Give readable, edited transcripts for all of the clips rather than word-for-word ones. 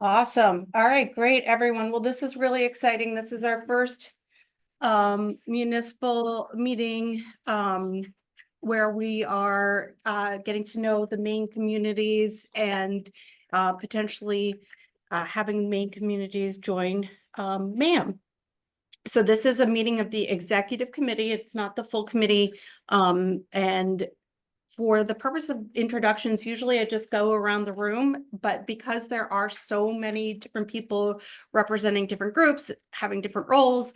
Awesome. All right, great, everyone. Well, this is really exciting. This is our first municipal meeting where we are getting to know the Maine communities and potentially having Maine communities join MAM. So this is a meeting of the executive committee. It's not the full committee. And for the purpose of introductions, usually I just go around the room, but because there are so many different people representing different groups, having different roles,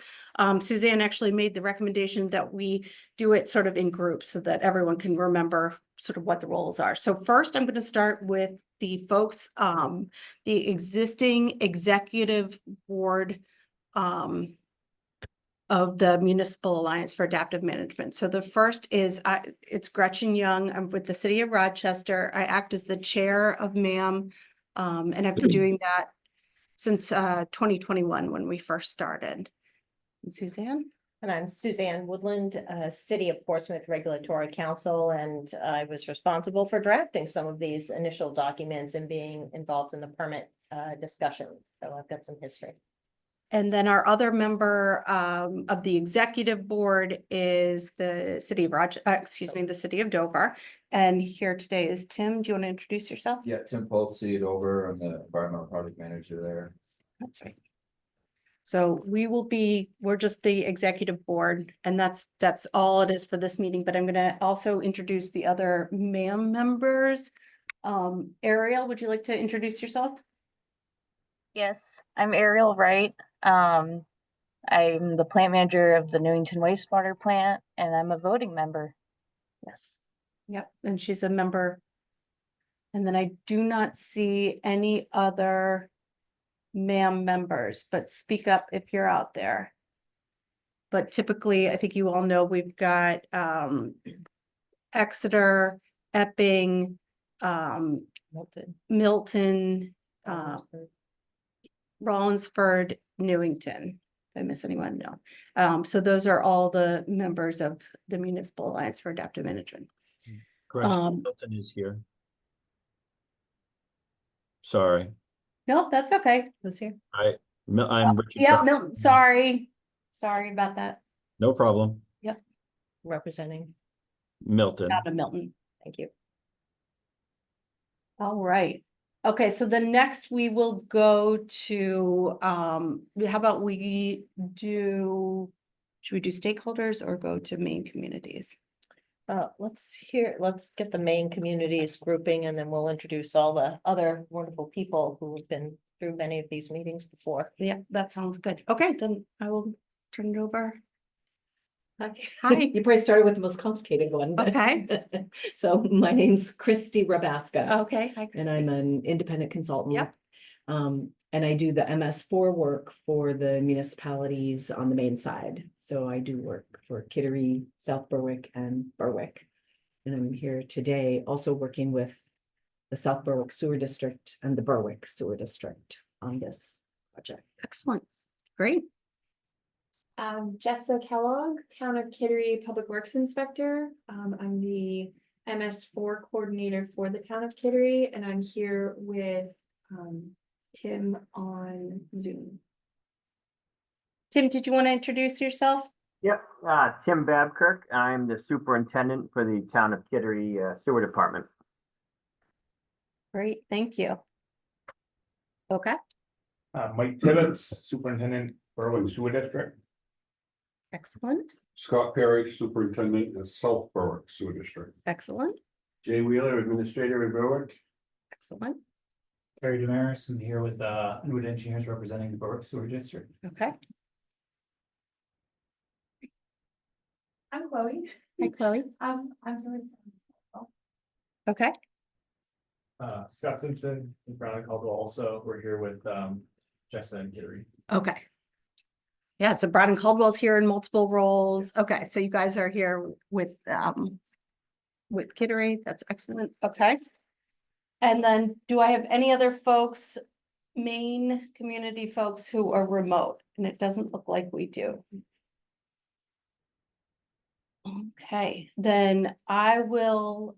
Suzanne actually made the recommendation that we do it sort of in groups so that everyone can remember sort of what the roles are. So first, I'm going to start with the folks, the existing executive board of the Municipal Alliance for Adaptive Management. So the first is, it's Gretchen Young. I'm with the City of Rochester. I act as the chair of MAM, and I've been doing that since 2021 when we first started. And Suzanne? And I'm Suzanne Woodland, City of Portsmouth Regulatory Council, and I was responsible for drafting some of these initial documents and being involved in the permit discussions. So I've got some history. And then our other member of the executive board is the City of the City of Dover. And here today is Tim. Do you want to introduce yourself? Yeah, Tim Poltz, Dover. I'm the environmental project manager there. That's right. So we're just the executive board, and that's all it is for this meeting, but I'm gonna also introduce the other MAM members. Ariel, would you like to introduce yourself? Yes, I'm Ariel Wright. I'm the plant manager of the Newington wastewater plant, and I'm a voting member. Yes. Yep, and she's a member. And then I do not see any other MAM members, but speak up if you're out there. But typically, I think you all know we've got Exeter, Epping, Milton, Rollinsford, Newington. Did I miss anyone? No. So those are all the members of the Municipal Alliance for Adaptive Management. Milton is here. Sorry. Nope, that's okay. Who's here? I'm Richard. Yeah, Milton. Sorry about that. No problem. Representing. Milton. Not a Milton. Thank you. All right. Okay, so the next we will go to, how about should we do stakeholders or go to Maine communities? Let's get the main communities grouping, and then we'll introduce all the other wonderful people who have been through many of these meetings before. Yeah, that sounds good. Okay, then I will turn it over. Hi. You probably started with the most complicated one. But Okay. So my name's Christy Rabaska. Okay. Hi, and I'm an independent consultant. Yep. And I do the MS4 work for the municipalities on the Maine side. So I do work for Kittery, South Berwick, and Berwick. And I'm here today also working with the South Berwick Sewer District and the Berwick Sewer District on this project. Excellent. Great. Jessica Kellogg, Town of Kittery Public Works Inspector. I'm the MS4 coordinator for the Town of Kittery, and I'm here with Tim on Zoom. Tim, did you want to introduce yourself? Yep, Tim Babkirk. I'm the superintendent for the Town of Kittery Sewer Department. Great, thank you. Okay. Mike Tibbetts, Superintendent, Berwick Sewer District. Excellent. Scott Perry, Superintendent of South Berwick Sewer District. Excellent. Jay Wheeler, Administrator in Berwick. Excellent. Terry Damaris, I'm here with Wood Engineers representing the Berwick Sewer District. Okay. I'm Chloe. Hi, Chloe. I'm really Okay. Scott Simpson and Brown Caldwell also. We're here with Jessa and Kittery. Okay. Yeah, so Brown and Caldwell's here in multiple roles. Okay, so you guys are here with Kittery. That's excellent. Okay. And then do I have any other folks, Maine community folks who are remote? And it doesn't look like we do. Okay, then I will,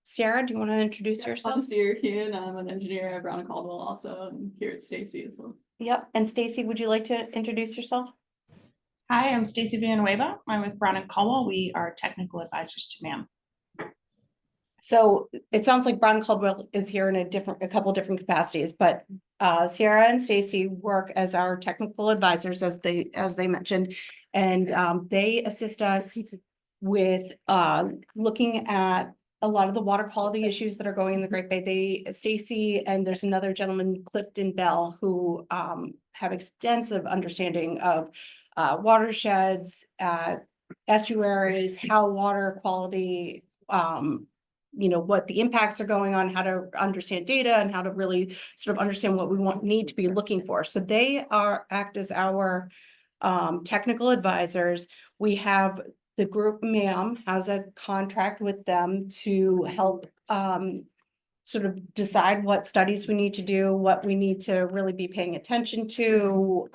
Sarah, do you want to introduce I'm yourself? Sierra Keenan. I'm an engineer at Brown and Caldwell also, and here at Stacy as well. Yep, and Stacy, would you like to introduce yourself? Hi, I'm Stacy Villanueva. I'm with Brown and Caldwell. We are technical advisors to NAM. So it sounds like Brown Caldwell is here in a couple different capacities, but Sierra and Stacy work as our technical advisors, as they mentioned. And they assist us with looking at a lot of the water quality issues that are going in the Great Bay. Stacy and there's another gentleman, Clifton Bell, who have extensive understanding of watersheds, estuaries, how water quality, what the impacts are going on, how to understand data and how to really sort of understand what we need to be looking for. So they act as our technical advisors. We have the group MAM has a contract with them to help sort of decide what studies we need to do, what we need to really be paying attention to.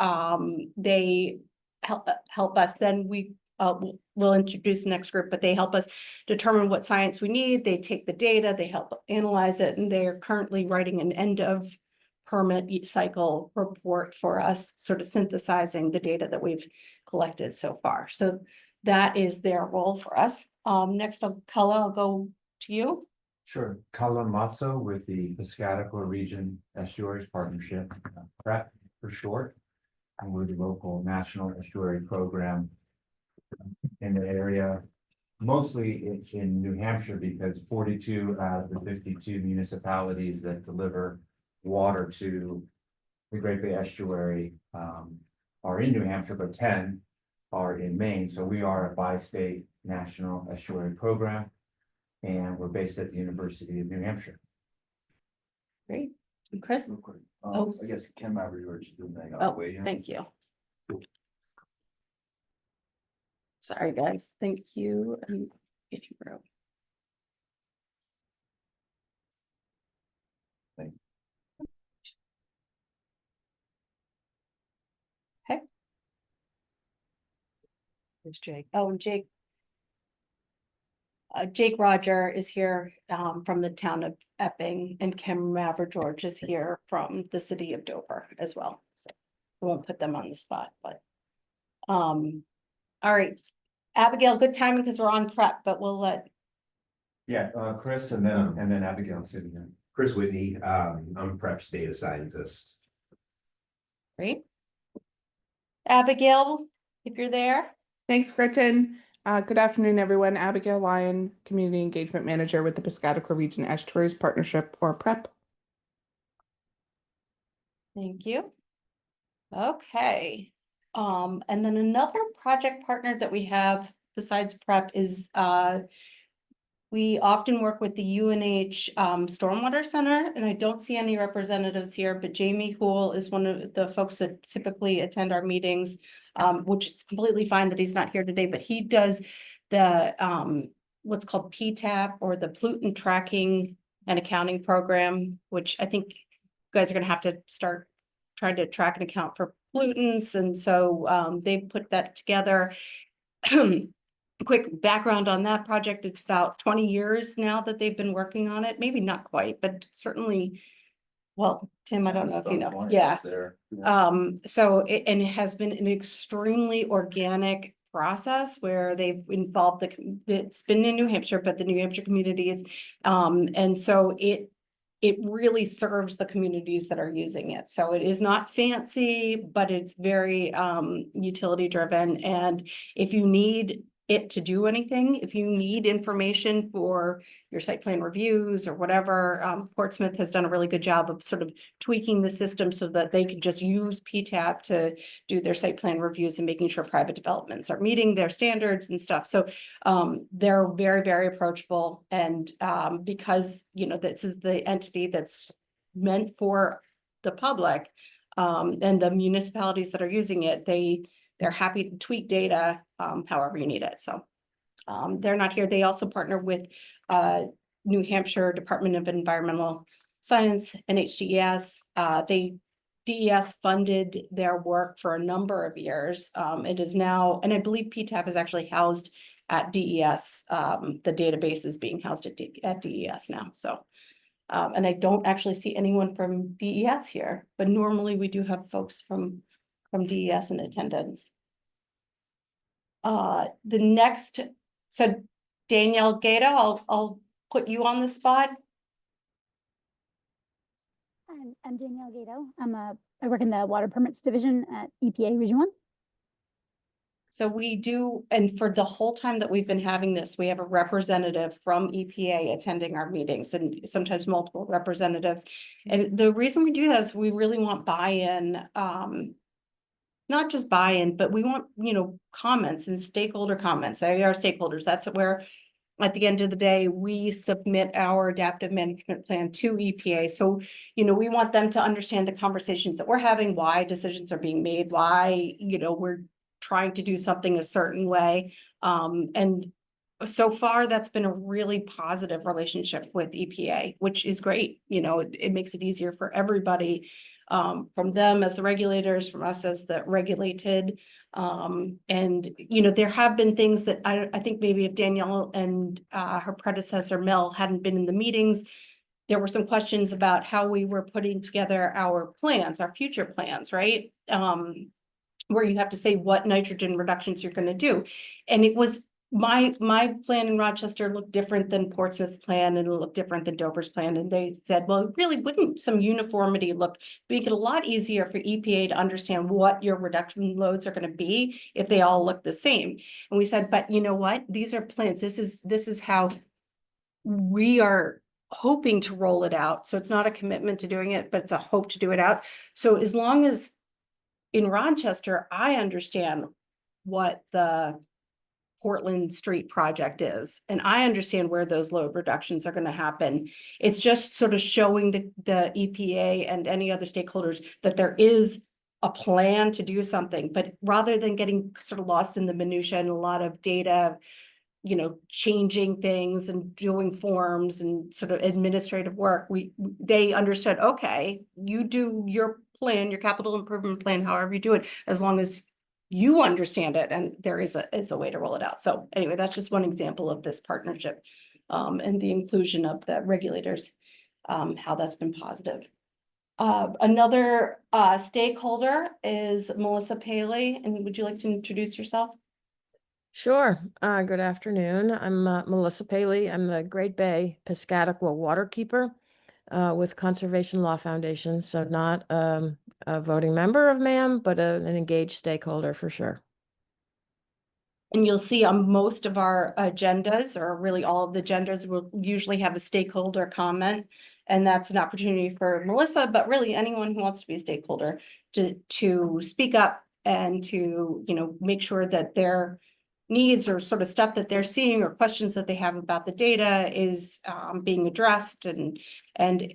They help us. Then we'll introduce the next group, but they help us determine what science we need. They take the data, they help analyze it, and they're currently writing an end of permit cycle report for us, sort of synthesizing the data that we've collected so far. So that is their role for us. Next, Kala, I'll go to you. Sure. Kala Matzo with the Piscataqua Region Estuaries Partnership, PrEP for short. And we're the local national estuary program in the area, mostly in New Hampshire, because 42 out of the 52 municipalities that deliver water to the Great Bay Estuary are in New Hampshire, but 10 are in Maine. So we are a bi-state national estuary program, and we're based at the University of New Hampshire. Great. And Chris? Real quick, Oh. I guess Kim Average doing that. Oh, thank you. Sorry, guys. Thank you. And get you broke. Thank Okay. There's Jake. Oh, and Jake. Jake Roger is here from the town of Epping, and Kim George is here from the city of Dover as well. So we won't put them on the spot, but all right. Abigail, good timing because we're on prep, but we'll let. Yeah, Chris and then Abigail sitting here. Chris Whitney, I'm PrEP's data scientist. Great. Abigail, if you're there. Thanks, Gretchen. Good afternoon, everyone. Abigail Lyon, Community Engagement Manager with the Piscataqua Region Estuaries Partnership, or PrEP. Thank you. Okay. And then another project partner that we have besides PrEP is we often work with the UNH Stormwater Center, and I don't see any representatives here, but Jamie Hool is one of the folks that typically attend our meetings, which is completely fine that he's not here today, but he does the what's called PTAP, or the Pollutant Tracking and Accounting Program, which I think you guys are going to have to start trying to track and account for pollutants. And so they put that together. Quick background on that project. It's about 20 years now that they've been working on it. Maybe not quite, but certainly, well, Tim, I don't know if you know. Yeah. So it has been an extremely organic process where they've involved it's been in New Hampshire, but the New Hampshire communities. And so it really serves the communities that are using it. So it is not fancy, but it's very utility driven. And if you need it to do anything, if you need information for your site plan reviews or whatever, Portsmouth has done a really good job of sort of tweaking the system so that they can just use PTAP to do their site plan reviews and making sure private developments are meeting their standards and stuff. So they're very, very approachable. And because, this is the entity that's meant for the public and the municipalities that are using it, they're happy to tweak data however you need it. So they're not here. They also partner with New Hampshire Department of Environmental Science and HDES. DES funded their work for a number of years. It is now, and I believe PTAP is actually housed at DES. The database is being housed at DES now, so. And I don't actually see anyone from DES here, but normally we do have folks from DES in attendance. The next, so Danielle Gato, I'll put you on the spot. I'm Danielle Gato. I work in the Water Permits Division at EPA Region 1. So we do, and for the whole time that we've been having this, we have a representative from EPA attending our meetings and sometimes multiple representatives. And the reason we do this, we really want buy-in, not just buy-in, but we want, comments and stakeholder comments. They are stakeholders. That's where, at the end of the day, we submit our adaptive management plan to EPA. So, we want them to understand the conversations that we're having, why decisions are being made, why, we're trying to do something a certain way. And so far, that's been a really positive relationship with EPA, which is great. It makes it easier for everybody, from them as the regulators, from us as the regulated. And, there have been things that I think maybe if Danielle and her predecessor Mel hadn't been in the meetings, there were some questions about how we were putting together our plans, our future plans, right? Where you have to say what nitrogen reductions you're going to do. And it was my plan in Rochester looked different than Portsmouth's plan, and it looked different than Dover's plan. And they said, well, really, wouldn't some uniformity make it a lot easier for EPA to understand what your reduction loads are going to be if they all look the same? And we said, but you know what? These are plans. This is how we are hoping to roll it out. So it's not a commitment to doing it, but it's a hope to do it out. So as long as in Rochester, I understand what the Portland Street project is, and I understand where those load reductions are going to happen. It's just sort of showing the EPA and any other stakeholders that there is a plan to do something, but rather than getting sort of lost in the minutia and a lot of data, changing things and doing forms and sort of administrative work, they understood, okay, you do your plan, your capital improvement plan, however you do it, as long as you understand it and there is a way to roll it out. So anyway, that's just one example of this partnership, and the inclusion of the regulators, how that's been positive. Another stakeholder is Melissa Paley, and would you like to introduce yourself? Sure. Good afternoon. I'm Melissa Paley. I'm the Great Bay Piscataqua Waterkeeper with Conservation Law Foundation. So not a voting member of MAM, but an engaged stakeholder for sure. And you'll see on most of our agendas, or really all of the agendas, will usually have a stakeholder comment. And that's an opportunity for Melissa, but really anyone who wants to be a stakeholder to speak up and to, make sure that their needs or sort of stuff that they're seeing or questions that they have about the data is being addressed, and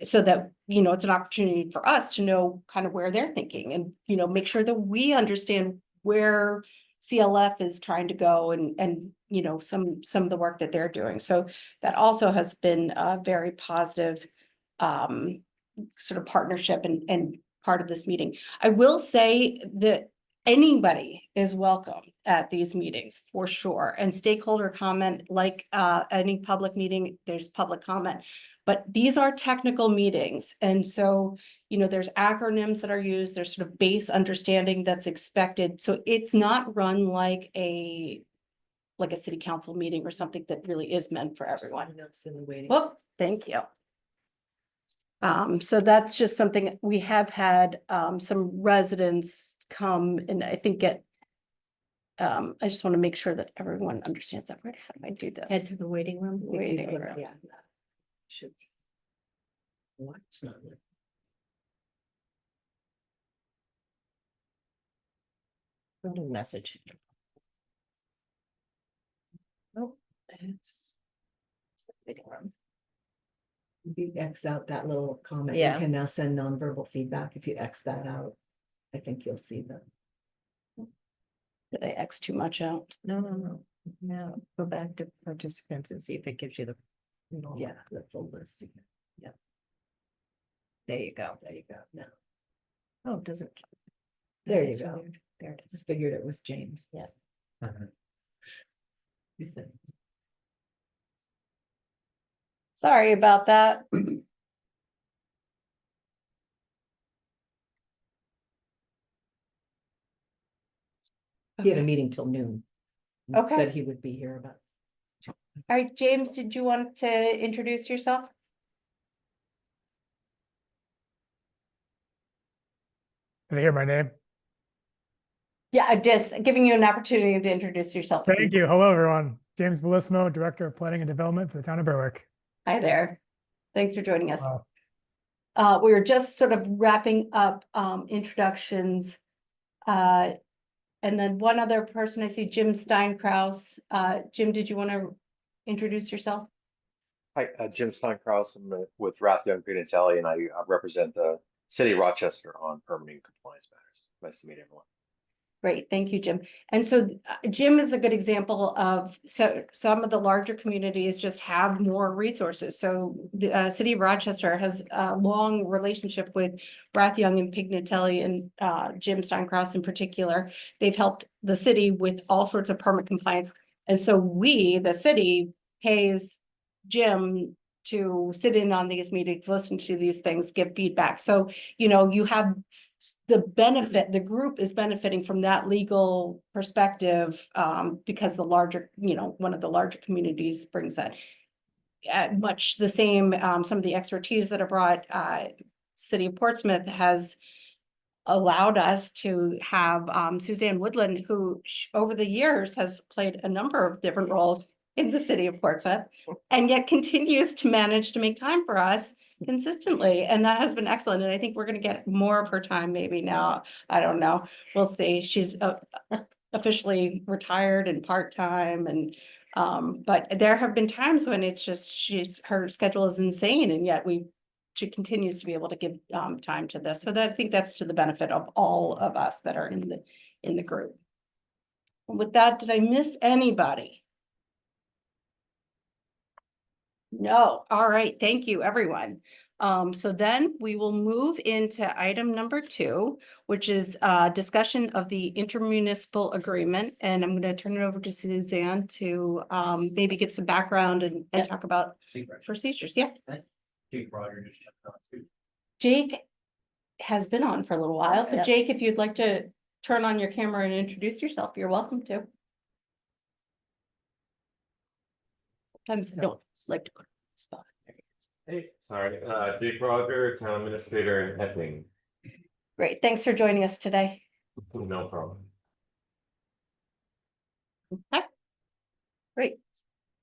so that it's an opportunity for us to know kind of where they're thinking, and make sure that we understand where CLF is trying to go, and some of the work that they're doing. So that also has been a very positive sort of partnership and part of this meeting. I will say that anybody is welcome at these meetings for sure, and stakeholder comment, like any public meeting, there's public comment, but these are technical meetings. And so, there's acronyms that are used, there's sort of base understanding that's expected. So it's not run like a city council meeting or something that really is meant for everyone. Well, thank you. So that's just something we have had some residents come and I think I just want to make sure that everyone understands that. How do I do this? Head to the waiting room. Waiting room. Yeah. Should. What? It's not there. Message. Oh, it's the waiting room. If you X out that little comment, you Yeah. can now send nonverbal feedback. If you X that out, I think you'll see that. Did I X too much out? No. Go back to participants and see if it gives you the. Yeah, the full list. Yeah. There you go. No. Oh, it doesn't. There that you is go. weird. There it is. Just figured it was James. Yeah. Sorry about that. He had a meeting till noon. and Okay. Said he would be here about. All right, James, did you want to introduce yourself? Can I hear my name? Yeah, I'm just giving you an opportunity to introduce yourself. Thank you. Hello, everyone. James Bellissimo, Director of Planning and Development for the town of Berwick. Hi there. Thanks for joining us. Wow. We were just sort of wrapping up introductions. And then one other person, I see Jim Steinkraus. Jim, did you want to introduce yourself? Hi, Jim Steinkraus. I'm with Rath Young Pignatelli, and I represent the city of Rochester on permitting compliance matters. Nice to meet everyone. Great, thank you, Jim. And so Jim is a good example of, so some of the larger communities just have more resources. So the city of Rochester has a long relationship with Rath Young and Pignatelli and Jim Steinkraus in particular. They've helped the city with all sorts of permit compliance. And so we, the city, pays Jim to sit in on these meetings, listen to these things, give feedback. So, you know, you have the benefit, the group is benefiting from that legal perspective, because the larger, you know, one of the larger communities brings that. Much the same, some of the expertise that are brought, City of Portsmouth has allowed us to have Suzanne Woodland, who over the years has played a number of different roles in the City of Portsmouth, and yet continues to manage to make time for us consistently. And that has been excellent. And I think we're going to get more of her time maybe now. I don't know. We'll see. She's officially retired and part-time. And but there have been times when it's just her schedule is insane. And yet she continues to be able to give time to this. So that I think that's to the benefit of all of us that are in the group. And with that, did I miss anybody? No. All right. Thank you, everyone. So then we will move into item number 2, which is discussion of the intermunicipal agreement. And I'm going to turn it over to Suzanne to maybe give some background and talk about procedures. Yeah. Jake Roger just jumped on too. Jake has been on for a little while, but Jake, if you'd like to turn on your camera and introduce yourself, you're welcome to. Sometimes I don't like to put it on the spot. There he is. Hey, sorry, Jake Roger, Town Administrator in Etling. Great, thanks for joining us today. No problem. Okay. Great.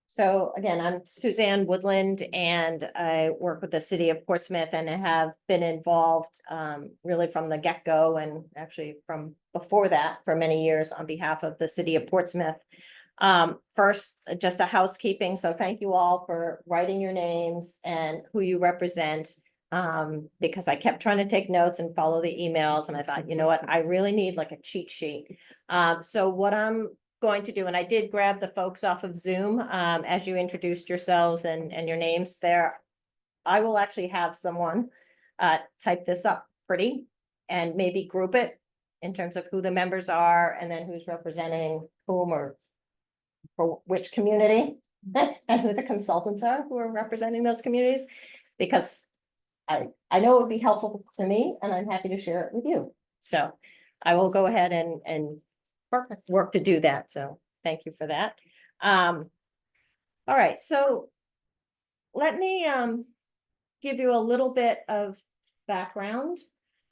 So again, I'm Suzanne Woodland and I work with the city of Portsmouth and have been involved really from the get-go and actually from before that for many years on behalf of the city of Portsmouth. First, just a housekeeping. So thank you all for writing your names and who you represent. Because I kept trying to take notes and follow the emails and I thought, you know what, I really need like a cheat sheet. So what I'm going to do, and I did grab the folks off of Zoom, as you introduced yourselves and your names there. I will actually have someone, type this up pretty and maybe group it in terms of who the members are and then who's representing whom or for which community and who the consultants are who are representing those communities, because I know it would be helpful to me and I'm happy to share it with you. So I will go ahead and work to do that. So thank you for that. All right. So let me give you a little bit of background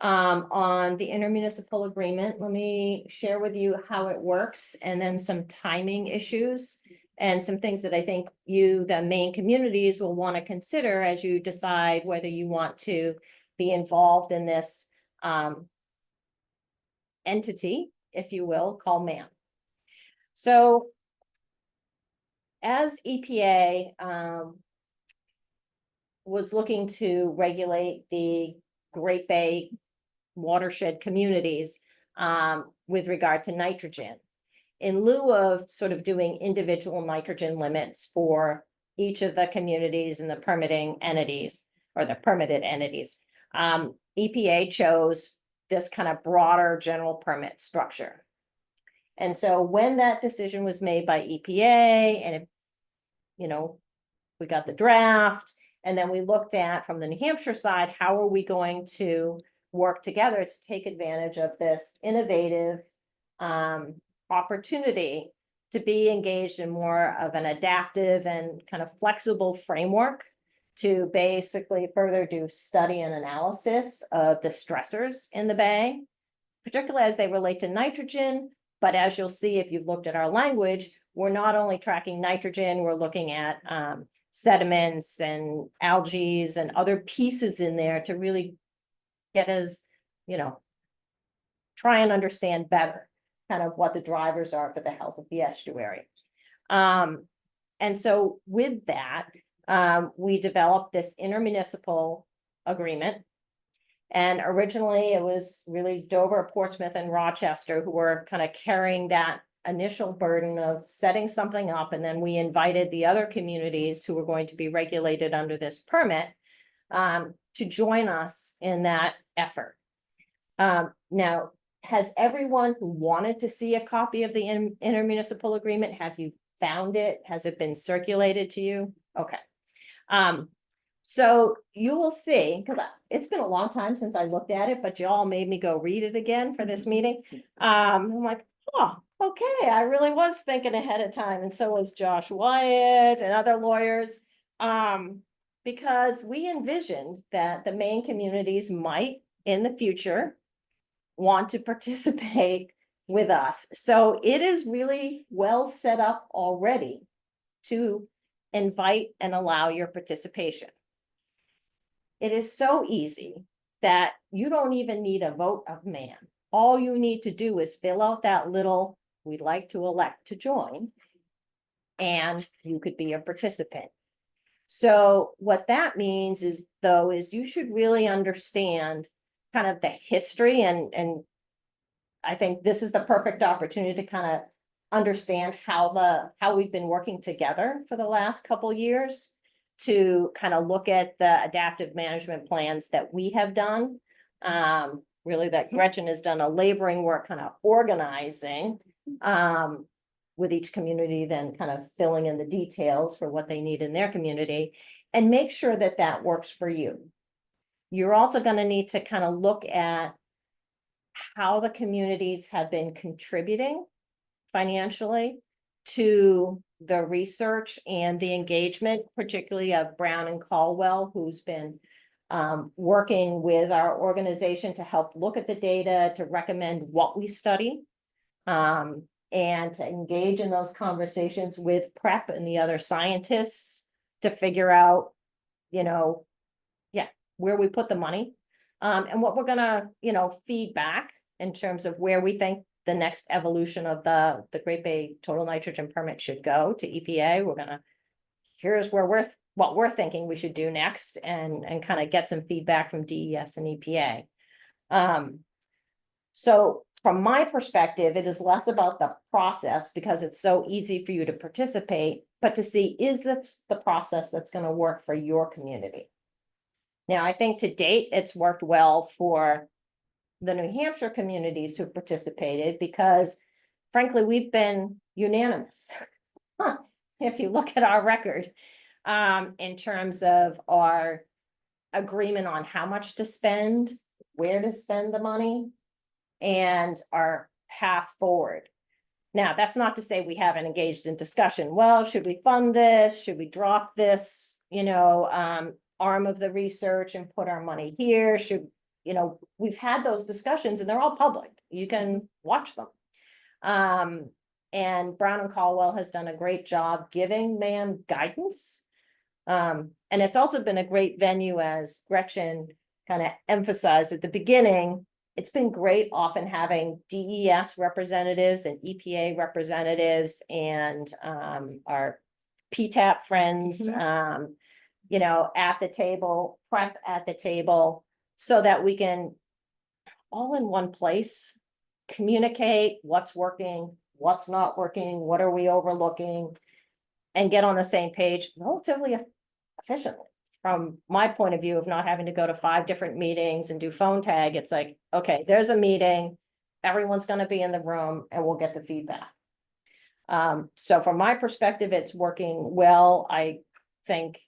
on the intermunicipal agreement. Let me share with you how it works and then some timing issues and some things that I think you, the main communities, will want to consider as you decide whether you want to be involved in this entity, if you will, called MAM. So as EPA was looking to regulate the Great Bay watershed communities with regard to nitrogen, in lieu of sort of doing individual nitrogen limits for each of the communities and the permitting entities or the permitted entities, EPA chose this kind of broader general permit structure. And so when that decision was made by EPA and it, we got the draft, and then we looked at from the New Hampshire side, how are we going to work together to take advantage of this innovative opportunity to be engaged in more of an adaptive and kind of flexible framework to basically further do study and analysis of the stressors in the bay, particularly as they relate to nitrogen. But as you'll see, if you've looked at our language, we're not only tracking nitrogen, we're looking at sediments and algae and other pieces in there to really get us, try and understand better kind of what the drivers are for the health of the estuary. And so with that, we developed this intermunicipal agreement. And originally it was really Dover, Portsmouth, and Rochester who were kind of carrying that initial burden of setting something up. And then we invited the other communities who were going to be regulated under this permit to join us in that effort. Now, has everyone who wanted to see a copy of the intermunicipal agreement, have you found it? Has it been circulated to you? Okay. So you will see, because it's been a long time since I looked at it, but you all made me go read it again for this meeting. I'm like, oh, okay, I really was thinking ahead of time, and so was Josh Wyatt and other lawyers. Because we envisioned that the Maine communities might, in the future, want to participate with us. So it is really well set up already to invite and allow your participation. It is so easy that you don't even need a vote of man. All you need to do is fill out that little, we'd like to elect to join, and you could be a participant. So what that means is, though, is you should really understand kind of the history, and I think this is the perfect opportunity to kind of understand how we've been working together for the last couple years to kind of look at the adaptive management plans that we have done. Really that Gretchen has done a laboring work kind of organizing with each community, then kind of filling in the details for what they need in their community, and make sure that that works for you. You're also going to need to kind of look at how the communities have been contributing financially to the research and the engagement, particularly of Brown and Caldwell, who's been working with our organization to help look at the data, to recommend what we study, and to engage in those conversations with PrEP and the other scientists to figure out, where we put the money, and what we're gonna, feed back in terms of where we think the next evolution of the Great Bay Total Nitrogen Permit should go to EPA. Here's where what we're thinking we should do next, and kind of get some feedback from DES and EPA. So from my perspective, it is less about the process, because it's so easy for you to participate, but to see, is this the process that's going to work for your community? Now, I think to date, it's worked well for the New Hampshire communities who participated, because frankly, we've been unanimous. If you look at our record, in terms of our agreement on how much to spend, where to spend the money, and our path forward. Now, that's not to say we haven't engaged in discussion. Well, should we fund this? Should we drop this, arm of the research and put our money here? We've had those discussions, and they're all public. You can watch them. And Brown and Caldwell has done a great job giving MAM guidance. And it's also been a great venue, as Gretchen kind of emphasized at the beginning. It's been great often having DES representatives and EPA representatives and our PTAP friends, at the table, PrEP at the table, so that we can all in one place communicate what's working, what's not working, what are we overlooking, and get on the same page relatively efficiently. From my point of view of not having to go to 5 different meetings and do phone tag, it's like, okay, there's a meeting, everyone's gonna be in the room and we'll get the feedback. So from my perspective, it's working well. I think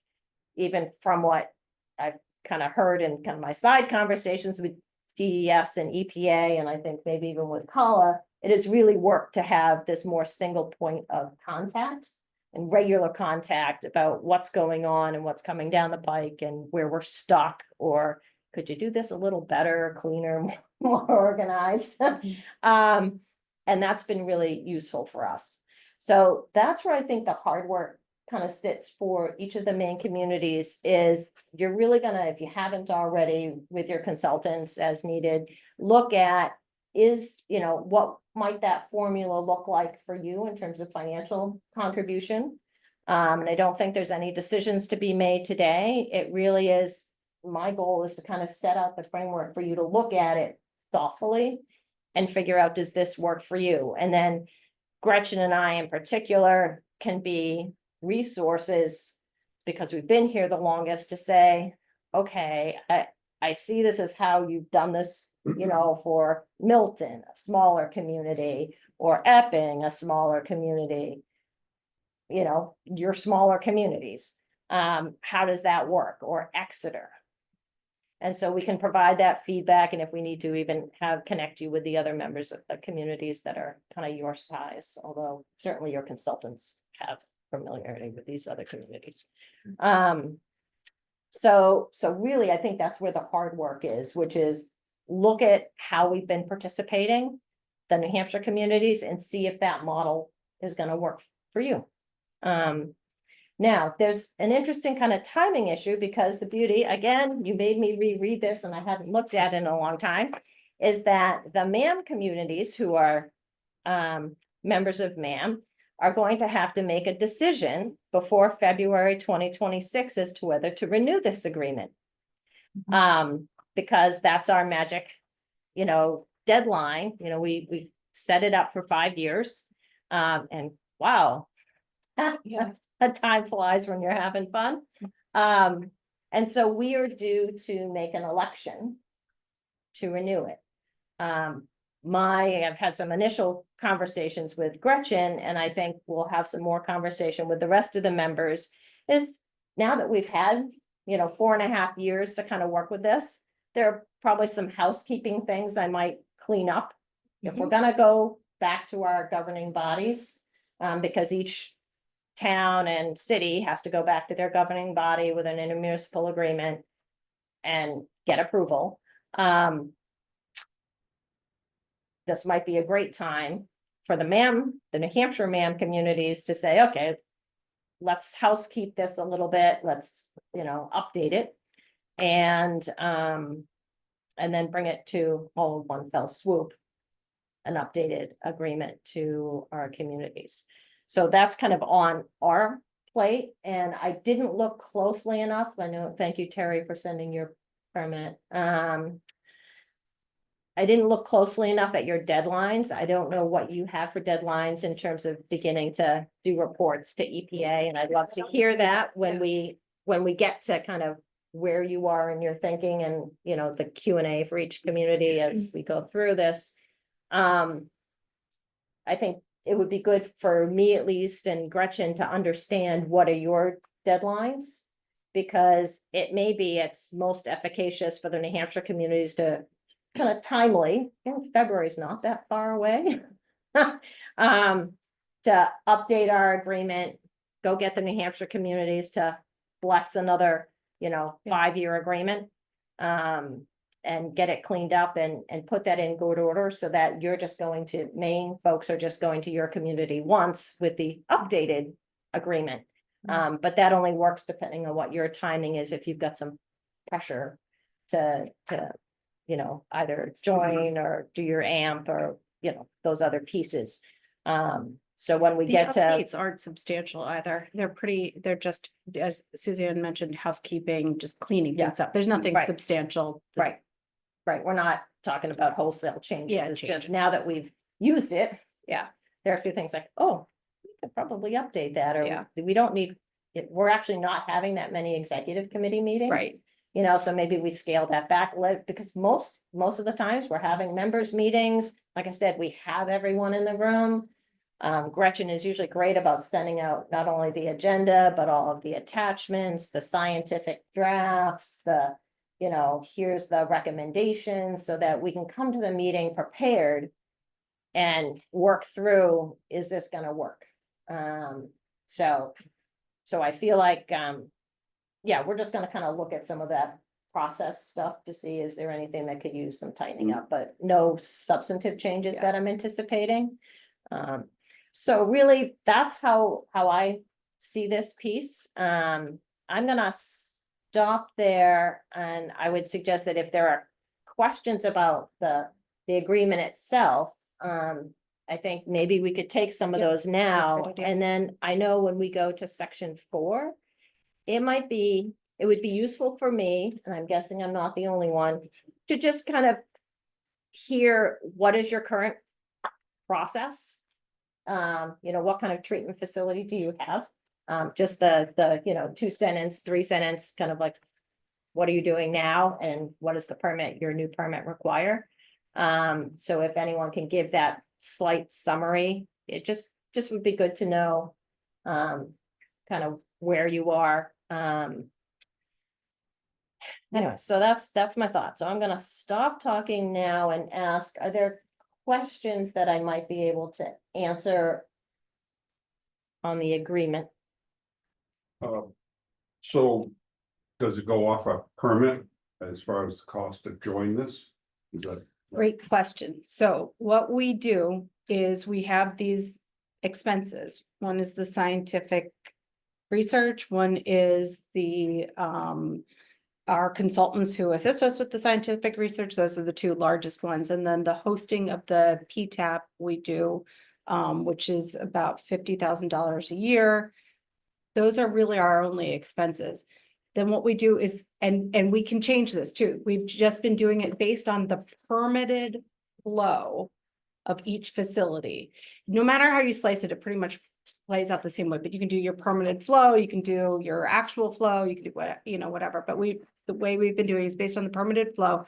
even from what I've kind of heard in kind of my side conversations with DES and EPA, and I think maybe even with CALA, it has really worked to have this more single point of contact and regular contact about what's going on and what's coming down the pike and where we're stuck, or could you do this a little better, cleaner, more organized? And that's been really useful for us. So that's where I think the hard work kind of sits for each of the main communities is you're really gonna, if you haven't already with your consultants as needed, look at what might that formula look like for you in terms of financial contribution? And I don't think there's any decisions to be made today. It really is, my goal is to kind of set up a framework for you to look at it thoughtfully and figure out, does this work for you? And then Gretchen and I in particular can be resources because we've been here the longest to say, okay, I see this as how you've done this, for Milton, a smaller community, or Epping, a smaller community, your smaller communities. How does that work? Or Exeter. And so we can provide that feedback, and if we need to even connect you with the other members of the communities that are kind of your size, although certainly your consultants have familiarity with these other communities. So really, I think that's where the hard work is, which is look at how we've been participating, the New Hampshire communities, and see if that model is going to work for you. Now, there's an interesting kind of timing issue because the beauty, again, you made me reread this and I hadn't looked at it in a long time, is that the MAM communities who are members of MAM are going to have to make a decision before February 2026 as to whether to renew this agreement. Because that's our magic, deadline. We set it up for 5 years. And wow. Yeah. Time flies when you're having fun. And so we are due to make an election to renew it. I've had some initial conversations with Gretchen, and I think we'll have some more conversation with the rest of the members, is now that we've had, 4.5 years to kind of work with this, there are probably some housekeeping things I might clean up. If we're gonna go back to our governing bodies, because each town and city has to go back to their governing body with an intermunicipal agreement and get approval. This might be a great time for the New Hampshire MAM communities to say, okay, let's housekeep this a little bit. Let's, update it and then bring it to all in one fell swoop, an updated agreement to our communities. So that's kind of on our plate, and I didn't look closely enough. I know, thank you, Terry, for sending your permit. I didn't look closely enough at your deadlines. I don't know what you have for deadlines in terms of beginning to do reports to EPA, and I'd love to hear that when we get to kind of where you are in your thinking and, the Q&A for each community as we go through this. I think it would be good for me at least and Gretchen to understand what are your deadlines, because it may be it's most efficacious for the New Hampshire communities to kind of timely, February's not that far away, to update our agreement, go get the New Hampshire communities to bless another, 5-year agreement, and get it cleaned up and put that in good order so that you're just going to, Maine folks are just going to your community once with the updated agreement. But that only works depending on what your timing is, if you've got some pressure to either join or do your AMP or, those other pieces. So when we get to. Updates aren't substantial either. They're just, as Suzanne mentioned, housekeeping, just cleaning things up. There's nothing Right. substantial. Right. We're not talking about wholesale changes. Yeah, It's changes. just now that we've used it, Yeah. there are a few things like, oh, we could probably update that, or Yeah. we don't need, we're actually not having that many executive committee meetings. Right. You know, so maybe we scale that back, because most of the times we're having members meetings. Like I said, we have everyone in the room. Gretchen is usually great about sending out not only the agenda, but all of the attachments, the scientific drafts, you know, here's the recommendations, so that we can come to the meeting prepared and work through, is this gonna work? So I feel like, yeah, we're just gonna kind of look at some of that process stuff to see, is there anything that could use some tightening up, but no substantive changes that I'm anticipating. So really, that's how I see this piece. I'm gonna stop there, and I would suggest that if there are questions about the agreement itself, I think maybe we could take some of those now, and then I know when we go to section 4, it would be useful for me, and I'm guessing I'm not the only one, to just kind of hear, what is your current process? You know, what kind of treatment facility do you have? Just the, you know, 2-sentence, 3-sentence, kind of like, what are you doing now? And what does your new permit require? So if anyone can give that slight summary, it just would be good to know, kind of where you are. Anyway, so that's my thought. So I'm gonna stop talking now and ask, are there questions that I might be able to answer on the agreement? So does it go off a permit as far as the cost to join this? Is that? Great question. So what we do is we have these expenses. One is the scientific research, one is the our consultants who assist us with the scientific research. Those are the two largest ones. And then the hosting of the PTAP we do, which is about $50,000 a year. Those are really our only expenses. Then what we do is, and we can change this too. We've just been doing it based on the permitted flow of each facility. No matter how you slice it, it pretty much plays out the same way, but you can do your permitted flow, you can do your actual flow, you can do what, you know, whatever. But the way we've been doing is based on the permitted flow.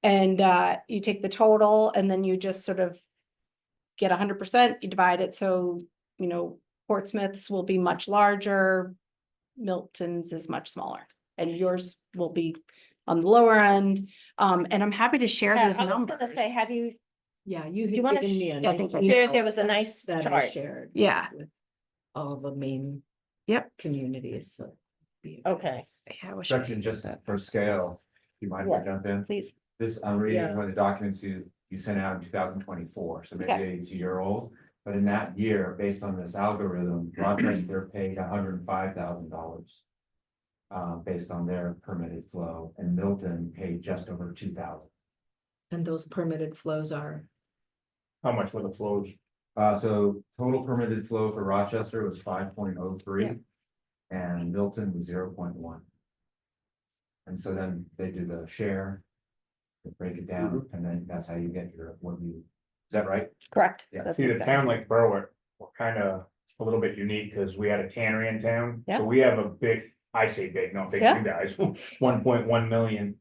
And you take the total and then you just sort of get 100%, you divide it. So, you know, Portsmouth's will be much larger, Milton's is much smaller, and yours will be on the lower end. And I'm happy to share those I was numbers. gonna say, have you, Yeah, you do you had wanna, given me a Yeah, I nice think email there was a nice that I chart. shared. Yeah. With all the main communities, so. Okay. Yeah, I wish I Gretchen, could just do that. for scale, do you mind if I Yeah. jump in? Please. This, I'm reading Yeah. one of the documents you sent out in 2024, so maybe Okay. it's a year old. But in that year, based on this algorithm, Rochester paid $105,000. Based on their permitted flow, and Milton paid just over 2,000. And those permitted flows are, How much were the flows? So total permitted flow for Rochester was 5.03. Yeah. And Milton was 0.1. And so then they do the share, they break it down, and then that's how you get your, is that right? Correct. Yeah. That's See, the exactly- town like Berwick, we're kind of a little bit unique because we had a tannery in town. Yeah. So we have a big, I say big, not big, Yeah. you guys, 1.1 million.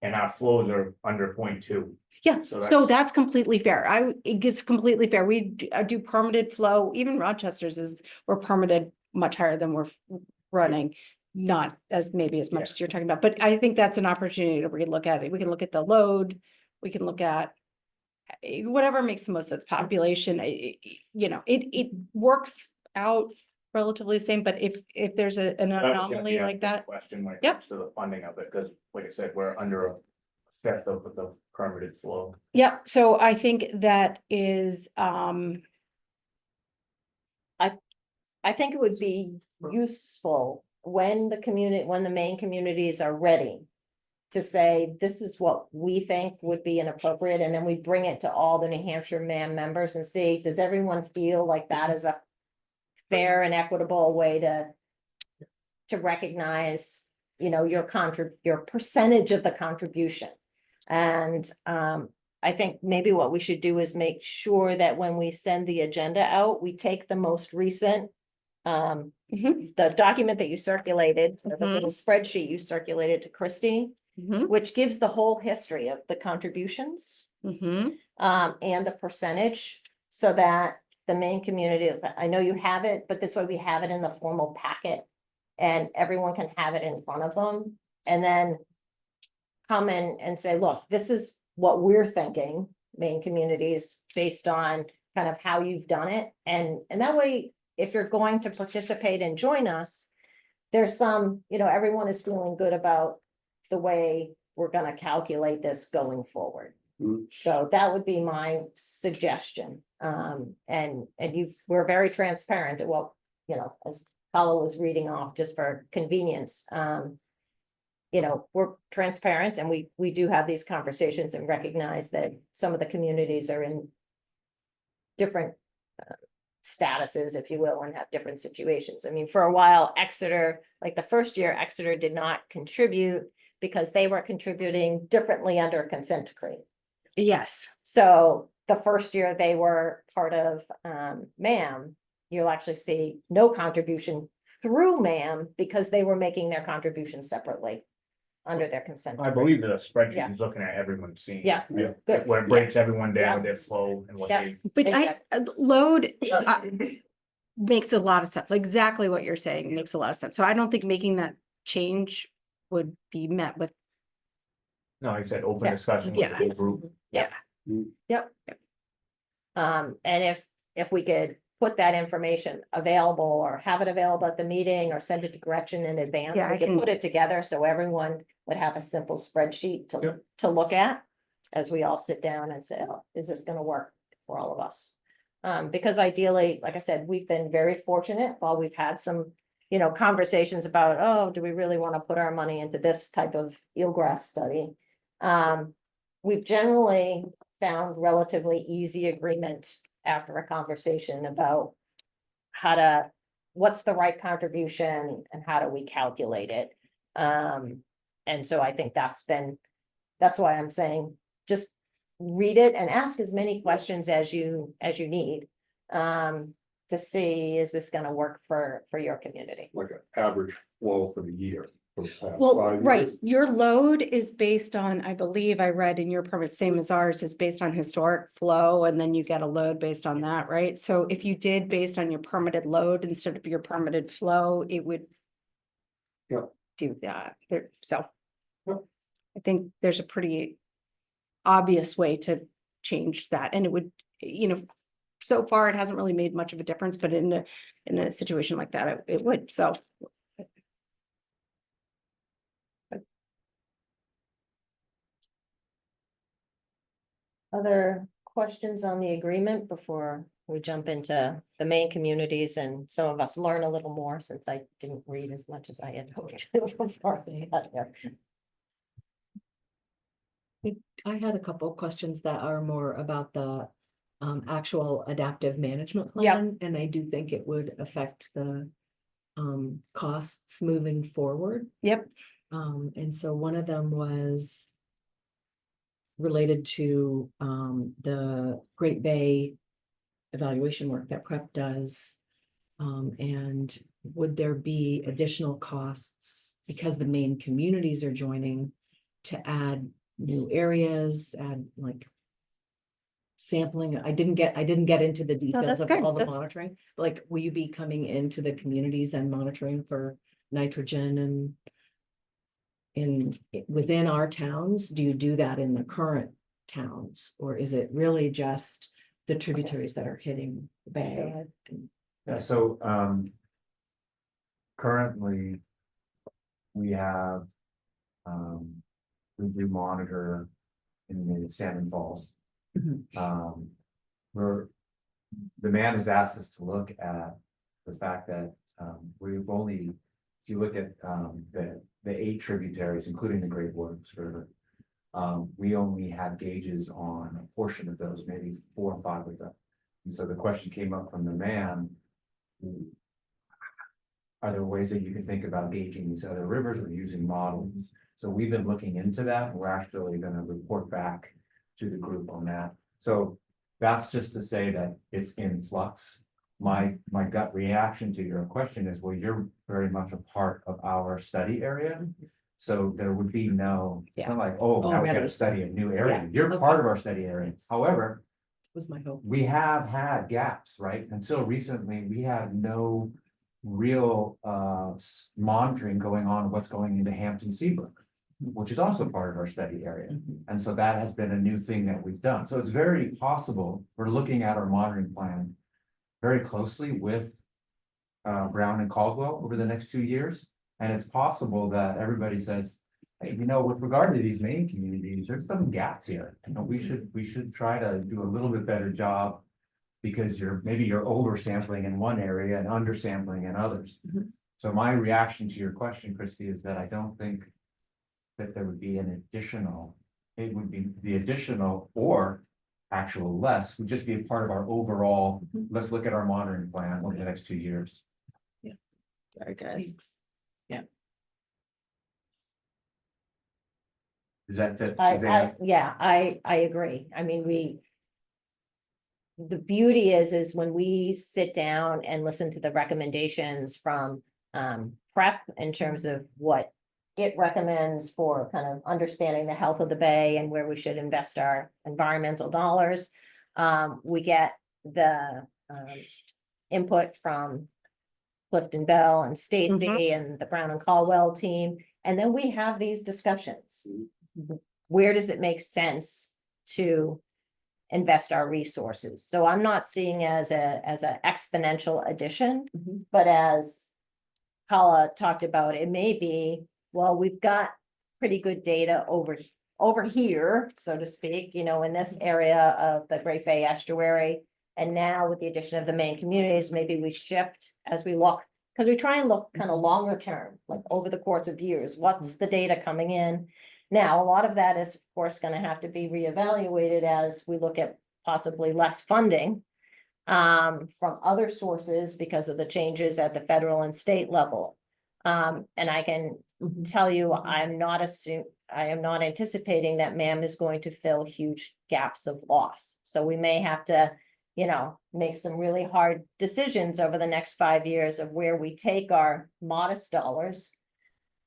And our flows are under 0.2. Yeah, So so that's completely fair. It gets completely fair. We do permitted flow, even Rochester's we're permitted much higher than we're running. Not as maybe as much as you're talking about, but I think that's an opportunity to really look at it. We can look at the load, we can look at whatever makes the most sense, population, you know, it works out relatively the same, but if there's an That was gonna anomaly be a like big that. Question when it Yep. comes to the funding of it, because like I said, we're under a fifth of the permitted flow. Yep, so I think that is, I think it would be useful when the main communities are ready to say, this is what we think would be inappropriate, and then we bring it to all the New Hampshire members and see, does everyone feel like that is a fair and equitable way to recognize, you know, your percentage of the contribution? And I think maybe what we should do is make sure that when we send the agenda out, we take the most recent the document that you circulated, or the little spreadsheet you circulated to Christie, which gives the whole history of the contributions. And the percentage, so that the main community is, I know you have it, but this way we have it in the formal packet. And everyone can have it in front of them, and then come in and say, look, this is what we're thinking, main communities, based on kind of how you've done it. And that way, if you're going to participate and join us, there's some, everyone is feeling good about the way we're gonna calculate this going forward. So that would be my suggestion. And we're very transparent. Well, as Paula was reading off, just for convenience, we're transparent, and we do have these conversations and recognize that some of the communities are in different statuses, if you will, and have different situations. I mean, for a while, Exeter, like the first year, Exeter did not contribute because they were contributing differently under a consent decree. Yes. So the first year they were part of MAM, you'll actually see no contribution through MAM because they were making their contribution separately under their consent. I believe the spreadsheet Yeah. is looking at everyone's seeing. Yeah. Good. Where it breaks everyone down, Yeah. their flow and what Yeah. they. But Exactly. load makes a lot of sense. Exactly what you're saying makes a lot of sense. So I don't think making that change would be met with, No, I said open Yeah. discussion with the Yeah. whole group. Yep. And if we could put that information available, or have it available at the meeting, or send it to Gretchen in advance, Yeah, we I could can- put it together so everyone would have a simple spreadsheet to look at as we all sit down and say, oh, is this gonna work for all of us? Because ideally, like I said, we've been very fortunate while we've had some, conversations about, oh, do we really want to put our money into this type of eelgrass study? We've generally found relatively easy agreement after a conversation about what's the right contribution and how do we calculate it? And so I think that's why I'm saying, just read it and ask as many questions as you need. To see, is this gonna work for your community? Like an average flow for the year. For the past well, 5 right, years. your load is based on, I believe I read in your permit, same as ours, is based on historic flow, and then you get a load based on that, right? So if you did based on your permitted load instead of your permitted flow, it would do that. So I think there's a pretty obvious way to change that, and it would, so far it hasn't really made much of a difference, but in a situation like that, it would, so. Other questions on the agreement before we jump into the main communities and some of us learn a little more, since I didn't read as much as I had hoped before we got here. I had a couple of questions that are more about the actual adaptive management plan, and I do think it would affect the costs moving forward. Yep. And so one of them was related to the Great Bay evaluation work that PREP does. And would there be additional costs because the main communities are joining to add new areas, add like sampling? I didn't get into the details that's of good. all the That's- monitoring. Like, will you be coming into the communities and monitoring for nitrogen and within our towns? Do you do that in the current towns, or is it really just the tributaries that are hitting the bay? Yeah, so currently we have we do monitor in the Salmon Falls. The man has asked us to look at the fact that we've only, if you look at the 8 tributaries, including the Great Works River, we only have gauges on a portion of those, maybe 4 or 5 of them. And so the question came up from the man, are there ways that you can think about gauging these other rivers or using models? So we've been looking into that, and we're actually going to report back to the group on that. So that's just to say that it's in flux. my gut reaction to your question is, well, you're very much a part of our study area. So there would be no, it's not like, oh, now we gotta Already. study a new area. Yeah, You're okay. part of our study area. However, Was my hope. we have had gaps, right? Until recently, we had no real monitoring going on, what's going into Hampton Seabrook, which is also part of our study area. And so that has been a new thing that we've done. So it's very possible, we're looking at our monitoring plan very closely with Brown and Caldwell over the next 2 years. And it's possible that everybody says, hey, with regard to these main communities, there's some gaps here. We should try to do a little bit better job because maybe you're oversampling in one area and undersampling in others. So my reaction to your question, Christy, is that I don't think that there would be an additional, it would be the additional or actual less would just be a part of our overall, let's look at our monitoring plan over the next 2 years. Very good. Yeah. Does that fit? I Suzanne? agree. I mean, the beauty is when we sit down and listen to the recommendations from PrEP in terms of what it recommends for kind of understanding the health of the bay and where we should invest our environmental dollars. We get the input from Clifton Bell and Stacy and the Brown and Caldwell team. And then we have these discussions. Where does it make sense to invest our resources? So I'm not seeing as an exponential addition, but as Kala talked about, it may be, well, we've got pretty good data over here, so to speak, in this area of the Great Bay Estuary. And now with the addition of the main communities, maybe we shift as we look, because we try and look kind of longer term, like over the course of years, what's the data coming in? Now, a lot of that is, of course, going to have to be reevaluated as we look at possibly less funding from other sources because of the changes at the federal and state level. And I can tell you, I am not anticipating that MAM is going to fill huge gaps of loss. So we may have to, make some really hard decisions over the next 5 years of where we take our modest dollars.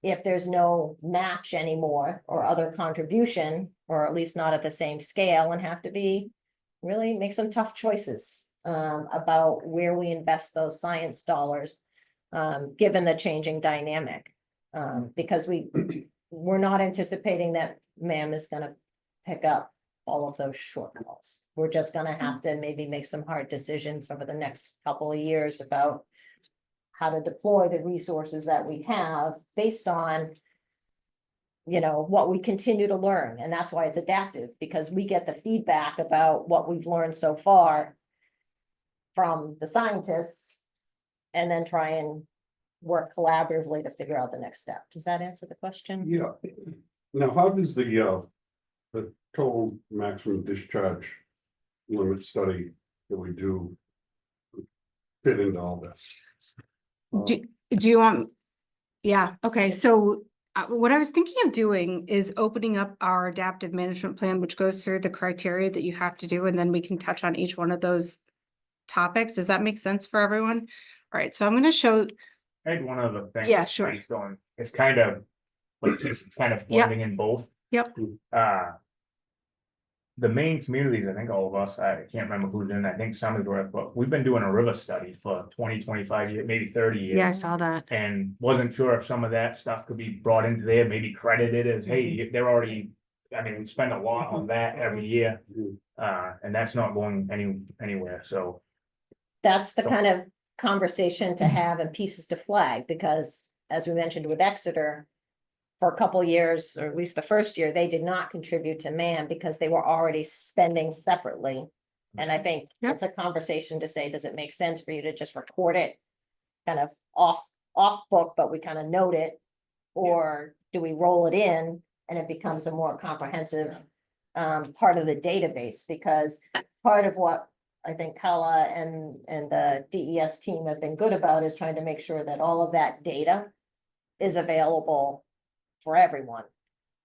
If there's no match anymore or other contribution, or at least not at the same scale, and have to really make some tough choices about where we invest those science dollars, given the changing dynamic. Because we're not anticipating that MAM is going to pick up all of those shortfalls. We're just going to have to maybe make some hard decisions over the next couple of years about how to deploy the resources that we have based on, what we continue to learn. And that's why it's adaptive, because we get the feedback about what we've learned so far from the scientists and then try and work collaboratively to figure out the next step. Does that answer the question? Yeah. Now, how does the total maximum discharge limit study that we do fit into all this? Do you want? Yeah, okay, so what I was thinking of doing is opening up our adaptive management plan, which goes through the criteria that you have to do, and then we can touch on each one of those topics. Does that make sense for everyone? All right, so I'm gonna show. I had one other thing. Yeah, sure. based on- It's kind of, it's kind of blending in both. Yep. The main communities, I think all of us, I can't remember who's in, I think Somersworth, but we've been doing a river study for 20, 25 years, maybe 30 years. Yeah, I saw that. And wasn't sure if some of that stuff could be brought into there, maybe credited as, hey, they're already, we spend a lot on that every year. And that's not going anywhere, so. That's the kind of conversation to have and pieces to flag, because as we mentioned with Exeter, for a couple years, or at least the first year, they did not contribute to MAM because they were already spending separately. And I think it's a conversation to say, does it make sense for you to just record it kind of off book, but we kind of note it? Or do we roll it in and it becomes a more comprehensive part of the database? Because part of what I think Kala and the DES team have been good about is trying to make sure that all of that data is available for everyone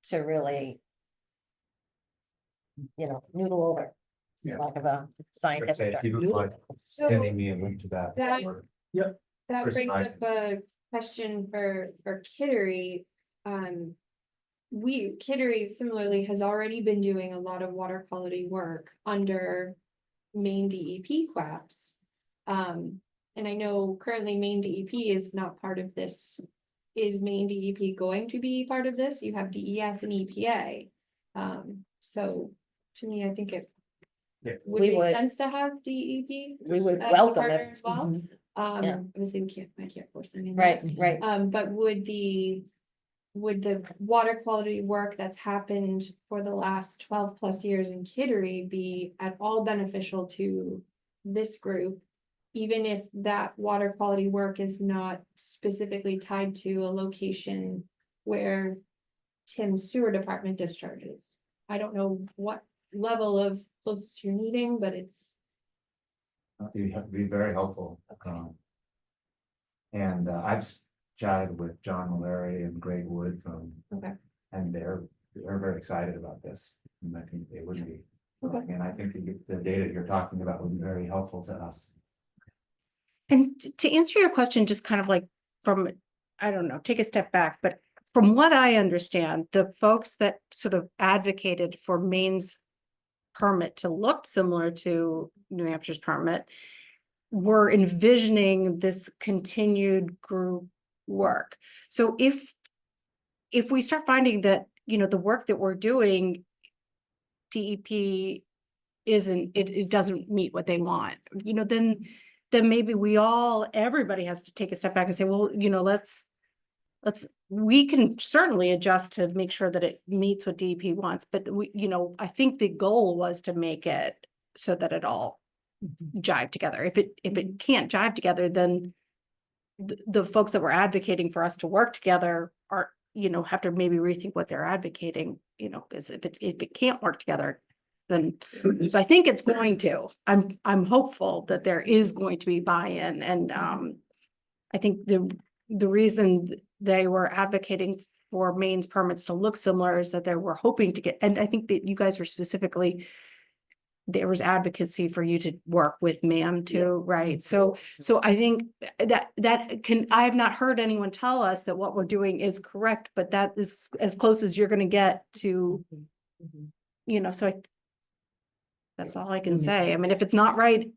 to really, noodle over. Yeah. lack of a scientific. If you would mind So sending me a link to that. that- work. that Chris brings and I up a question for Kittery. Kittery similarly has already been doing a lot of water quality work under Maine DEP QAPs. And I know currently Maine DEP is not part of this. Is Maine DEP going to be part of this? You have DES and EPA. So to me, I think it would We make would- sense to have DEP. We would as a welcome partner it. as well. Yeah. Obviously I can't force them in. Right, right. But would the water quality work that's happened for the last 12+ years in Kittery be at all beneficial to this group? Even if that water quality work is not specifically tied to a location where Tim's sewer department discharges. I don't know what level of closest you're needing, but it's. Be very helpful. And I've chatted with John Mallory and Greg Wood from, Okay. and they're very excited about this. And I think they would be. Okay. And I think the data you're talking about would be very helpful to us. And to answer your question, just kind of like from, I don't know, take a step back, but from what I understand, the folks that sort of advocated for Maine's permit to look similar to New Hampshire's permit were envisioning this continued group work. So if we start finding that, you know, the work that we're doing, DEP it doesn't meet what they want, you know, then maybe everybody has to take a step back and say, well, you know, we can certainly adjust to make sure that it meets what DEP wants, but you know, I think the goal was to make it so that it all jive together. If it can't jive together, then the folks that were advocating for us to work together are, you know, have to maybe rethink what they're advocating, you know, because if it can't work together, then, so I think it's going to, I'm hopeful that there is going to be buy-in, and I think the reason they were advocating for Maine's permits to look similar is that they were hoping to get, and I think that you guys were specifically, there was advocacy for you to work with MAM too, right? So I think I have not heard anyone tell us that what we're doing is correct, but that is as close as you're gonna get to, you know, so that's all I can say. I mean, if it's not right,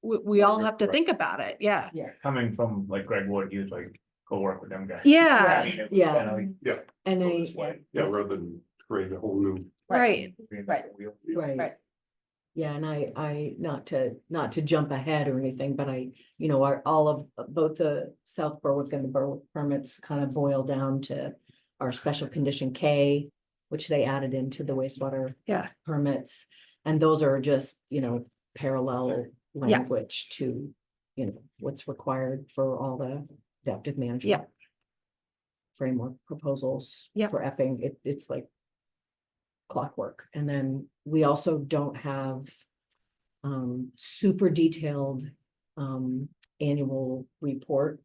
we all have to think about it. Yeah. Yeah. Coming from like Greg Wood, he was like, go work with them guys. Yeah. I mean, it was Yeah. kinda like, Yeah, And go I, this way. yeah, rather than create a whole new. Right. Right. right. Right. Yeah, and I, not to jump ahead or anything, but you know, all of both the South Berwick and the Berwick permits kind of boil down to our special condition K, which they added into the wastewater Yeah. permits. And those are just, you know, parallel Yeah. language to, you know, what's required for all the adaptive management. Yeah. Framework proposals. Yeah. For Epping, it's like clockwork. And then we also don't have super detailed annual report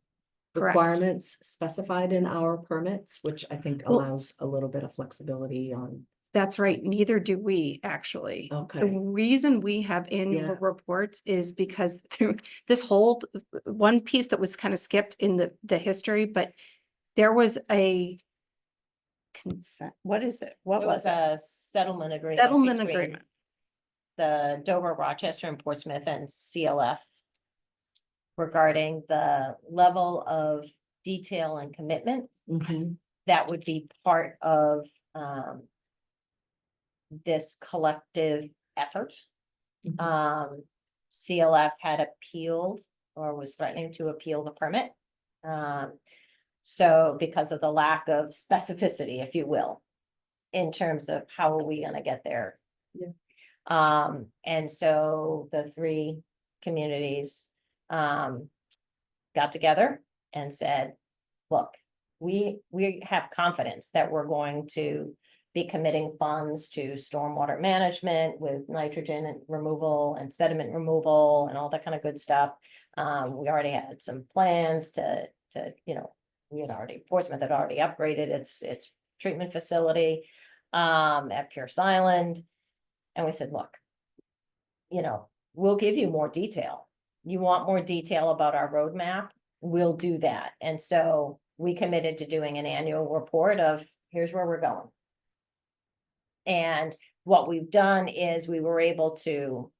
Correct. requirements specified in our permits, which I think Well- allows a little bit of flexibility on. That's right. Neither do we, actually. Okay. The reason we have annual Yeah. reports is because this whole one piece that was kind of skipped in the history, but there was a consent, what is it? What It was was it? a settlement agreement. Settlement between agreement. The Dover, Rochester and Portsmouth and CLF. Regarding the level of detail and commitment that would be part of this collective effort. CLF had appealed or was threatening to appeal the permit. So because of the lack of specificity, if you will, in terms of how are we gonna get there? Yeah. And so the three communities got together and said, look, we have confidence that we're going to be committing funds to stormwater management with nitrogen removal and sediment removal and all that kind of good stuff. We already had some plans to, you know, Portsmouth had already upgraded its treatment facility at Pierce Island. And we said, look, you know, we'll give you more detail. You want more detail about our roadmap, we'll do that. And so we committed to doing an annual report of, here's where we're going. And what we've done is we were able to,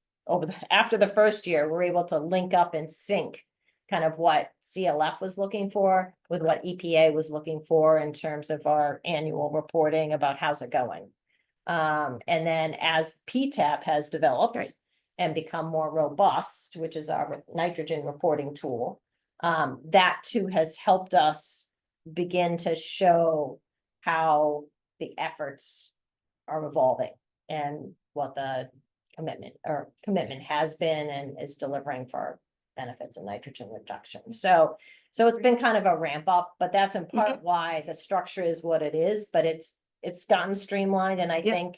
after the first year, we're able to link up and sync kind of what CLF was looking for with what EPA was looking for in terms of our annual reporting about how's it going. And then as PTAP has developed Right. and become more robust, which is our nitrogen reporting tool, that too has helped us begin to show how the efforts are evolving and what the commitment has been and is delivering for benefits and nitrogen reduction. So it's been kind of a ramp up, but that's in part why the structure is what it is, but it's gotten streamlined, and I think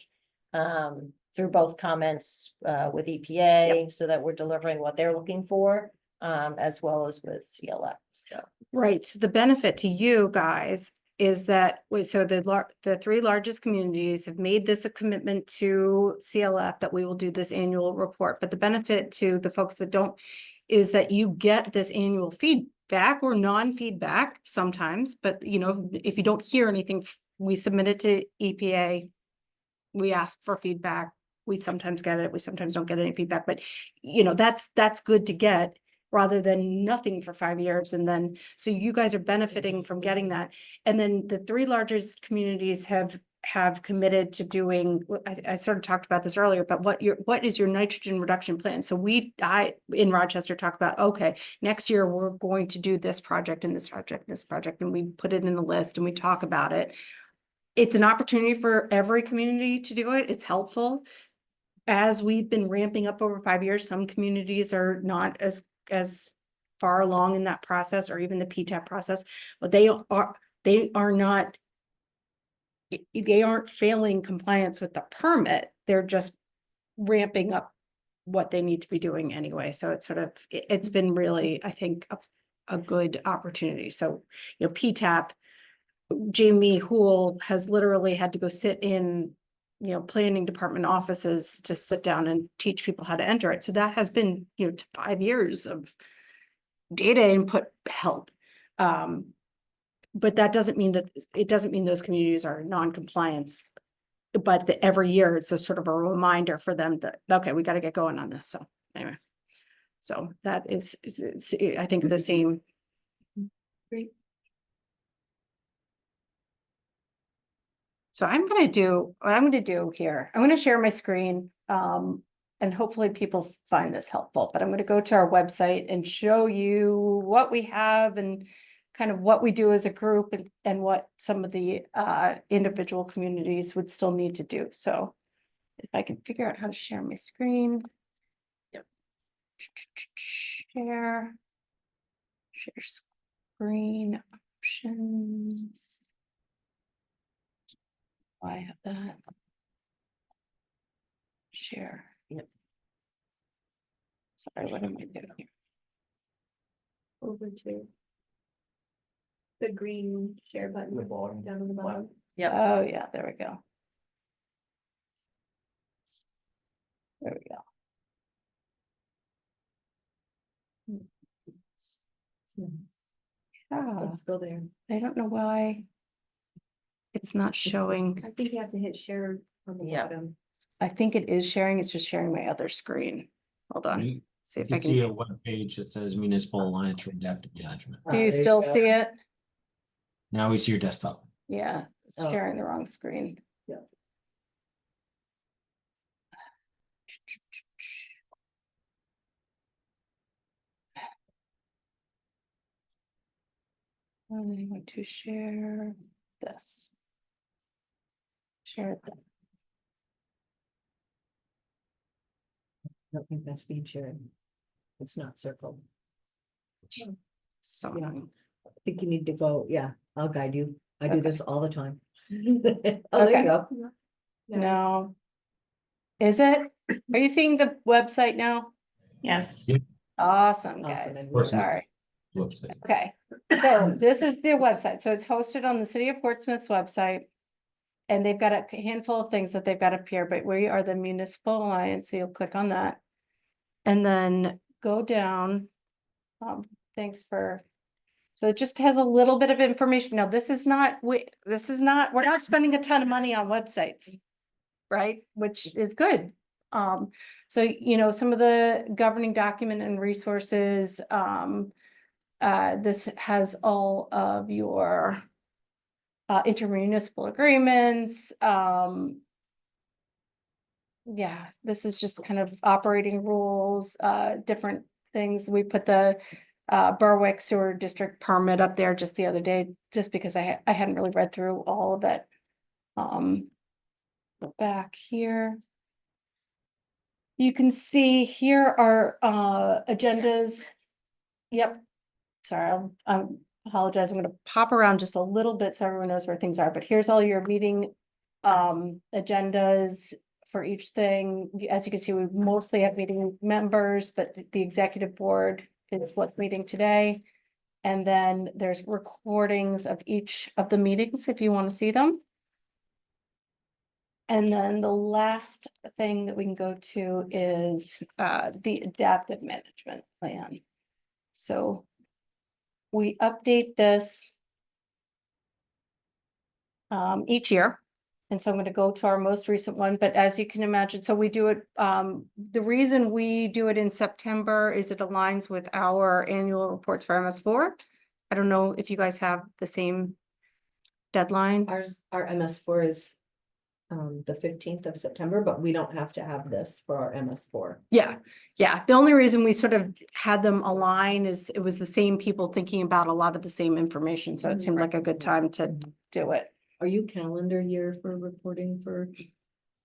through both comments with EPA, so that we're delivering what they're looking for, as well as with CLF. So Right, so the benefit to you guys is that, so the three largest communities have made this a commitment to CLF that we will do this annual report, but the benefit to the folks that don't is that you get this annual feedback or non-feedback sometimes, but you know, if you don't hear anything, we submit it to EPA. We ask for feedback. We sometimes get it, we sometimes don't get any feedback, but you know, that's good to get rather than nothing for 5 years. And then, so you guys are benefiting from getting that. And then the three largest communities have committed to doing, I sort of talked about this earlier, but what is your nitrogen reduction plan? So I in Rochester talk about, okay, next year we're going to do this project and this project, and we put it in the list and we talk about it. It's an opportunity for every community to do it. It's helpful. As we've been ramping up over 5 years, some communities are not as far along in that process, or even the PTAP process, but they aren't failing compliance with the permit. They're just ramping up what they need to be doing anyway. So it's it's been really, I think, a good opportunity. So, you know, PTAP, Jamie Houle has literally had to go sit in, you know, planning department offices to sit down and teach people how to enter it. So that has been, you know, 5 years of data input help. But that doesn't mean those communities are non-compliance, but every year it's a sort of a reminder for them that, okay, we got to get going on this. So anyway, so that is I think the same. Great. So what I'm going to do here. I'm going to share my screen, and hopefully people find this helpful, but I'm going to go to our website and show you what we have and kind of what we do as a group, and what some of the individual communities would still need to do. So if I can figure out how to share my screen. Yep. Share screen options. I have that. Share. Yep. Sorry, what am I doing here? Over to the green share button down on the bottom. Yeah. Oh, yeah, there we go. There we go. Yeah. let's go there. I don't know why it's not showing. I think you have to hit share on the bottom. I think it is sharing. It's just sharing my other screen. Hold on. You See if can I see a can. web page that says Municipal Alliance for Adaptive Management. Do you still see it? Now we see your desktop. Yeah, it's Oh. sharing the wrong screen. Yeah. I want to share this. Share that. I don't think that's being shared. It's not circled. So Yeah. I think you need to go, I'll guide you. I do this all the time. Oh, there Okay. you go. No. Is it? Are you seeing the website now? Yes. Awesome, Awesome, guys. and Sorry. Website. Okay, so this is their website. So it's hosted on the City of Portsmouth's website. And they've got a handful of things that they've got up here, but we are the Municipal Alliance, so you'll click on that. And then go down. Thanks for. So it just has a little bit of information. Now, this is not, we're not spending a ton of money on websites. Right, which is good. So, some of the governing document and resources, this has all of your intermunicipal agreements. Yeah, this is just kind of operating rules, different things. We put the Berwick Sewer District permit up there just the other day, just because I hadn't really read through all of it. Go back here. You can see here are agendas. Yep. Sorry, I apologize. I'm going to pop around just a little bit so everyone knows where things are, but here's all your meeting agendas for each thing. As you can see, we mostly have meeting members, but the executive board is what's meeting today. And then there's recordings of each of the meetings if you want to see them. And then the last thing that we can go to is the adaptive management plan. So we update this each year. And so I'm going to go to our most recent one, but as you can imagine, so we do it, the reason we do it in September is it aligns with our annual reports for MS4. I don't know if you guys have the same deadline. Our MS4 is the 15th of September, but we don't have to have this for our MS4. Yeah. The only reason we sort of had them align is it was the same people thinking about a lot of the same information. So it seemed like a good time to do it. Are you calendar year for reporting for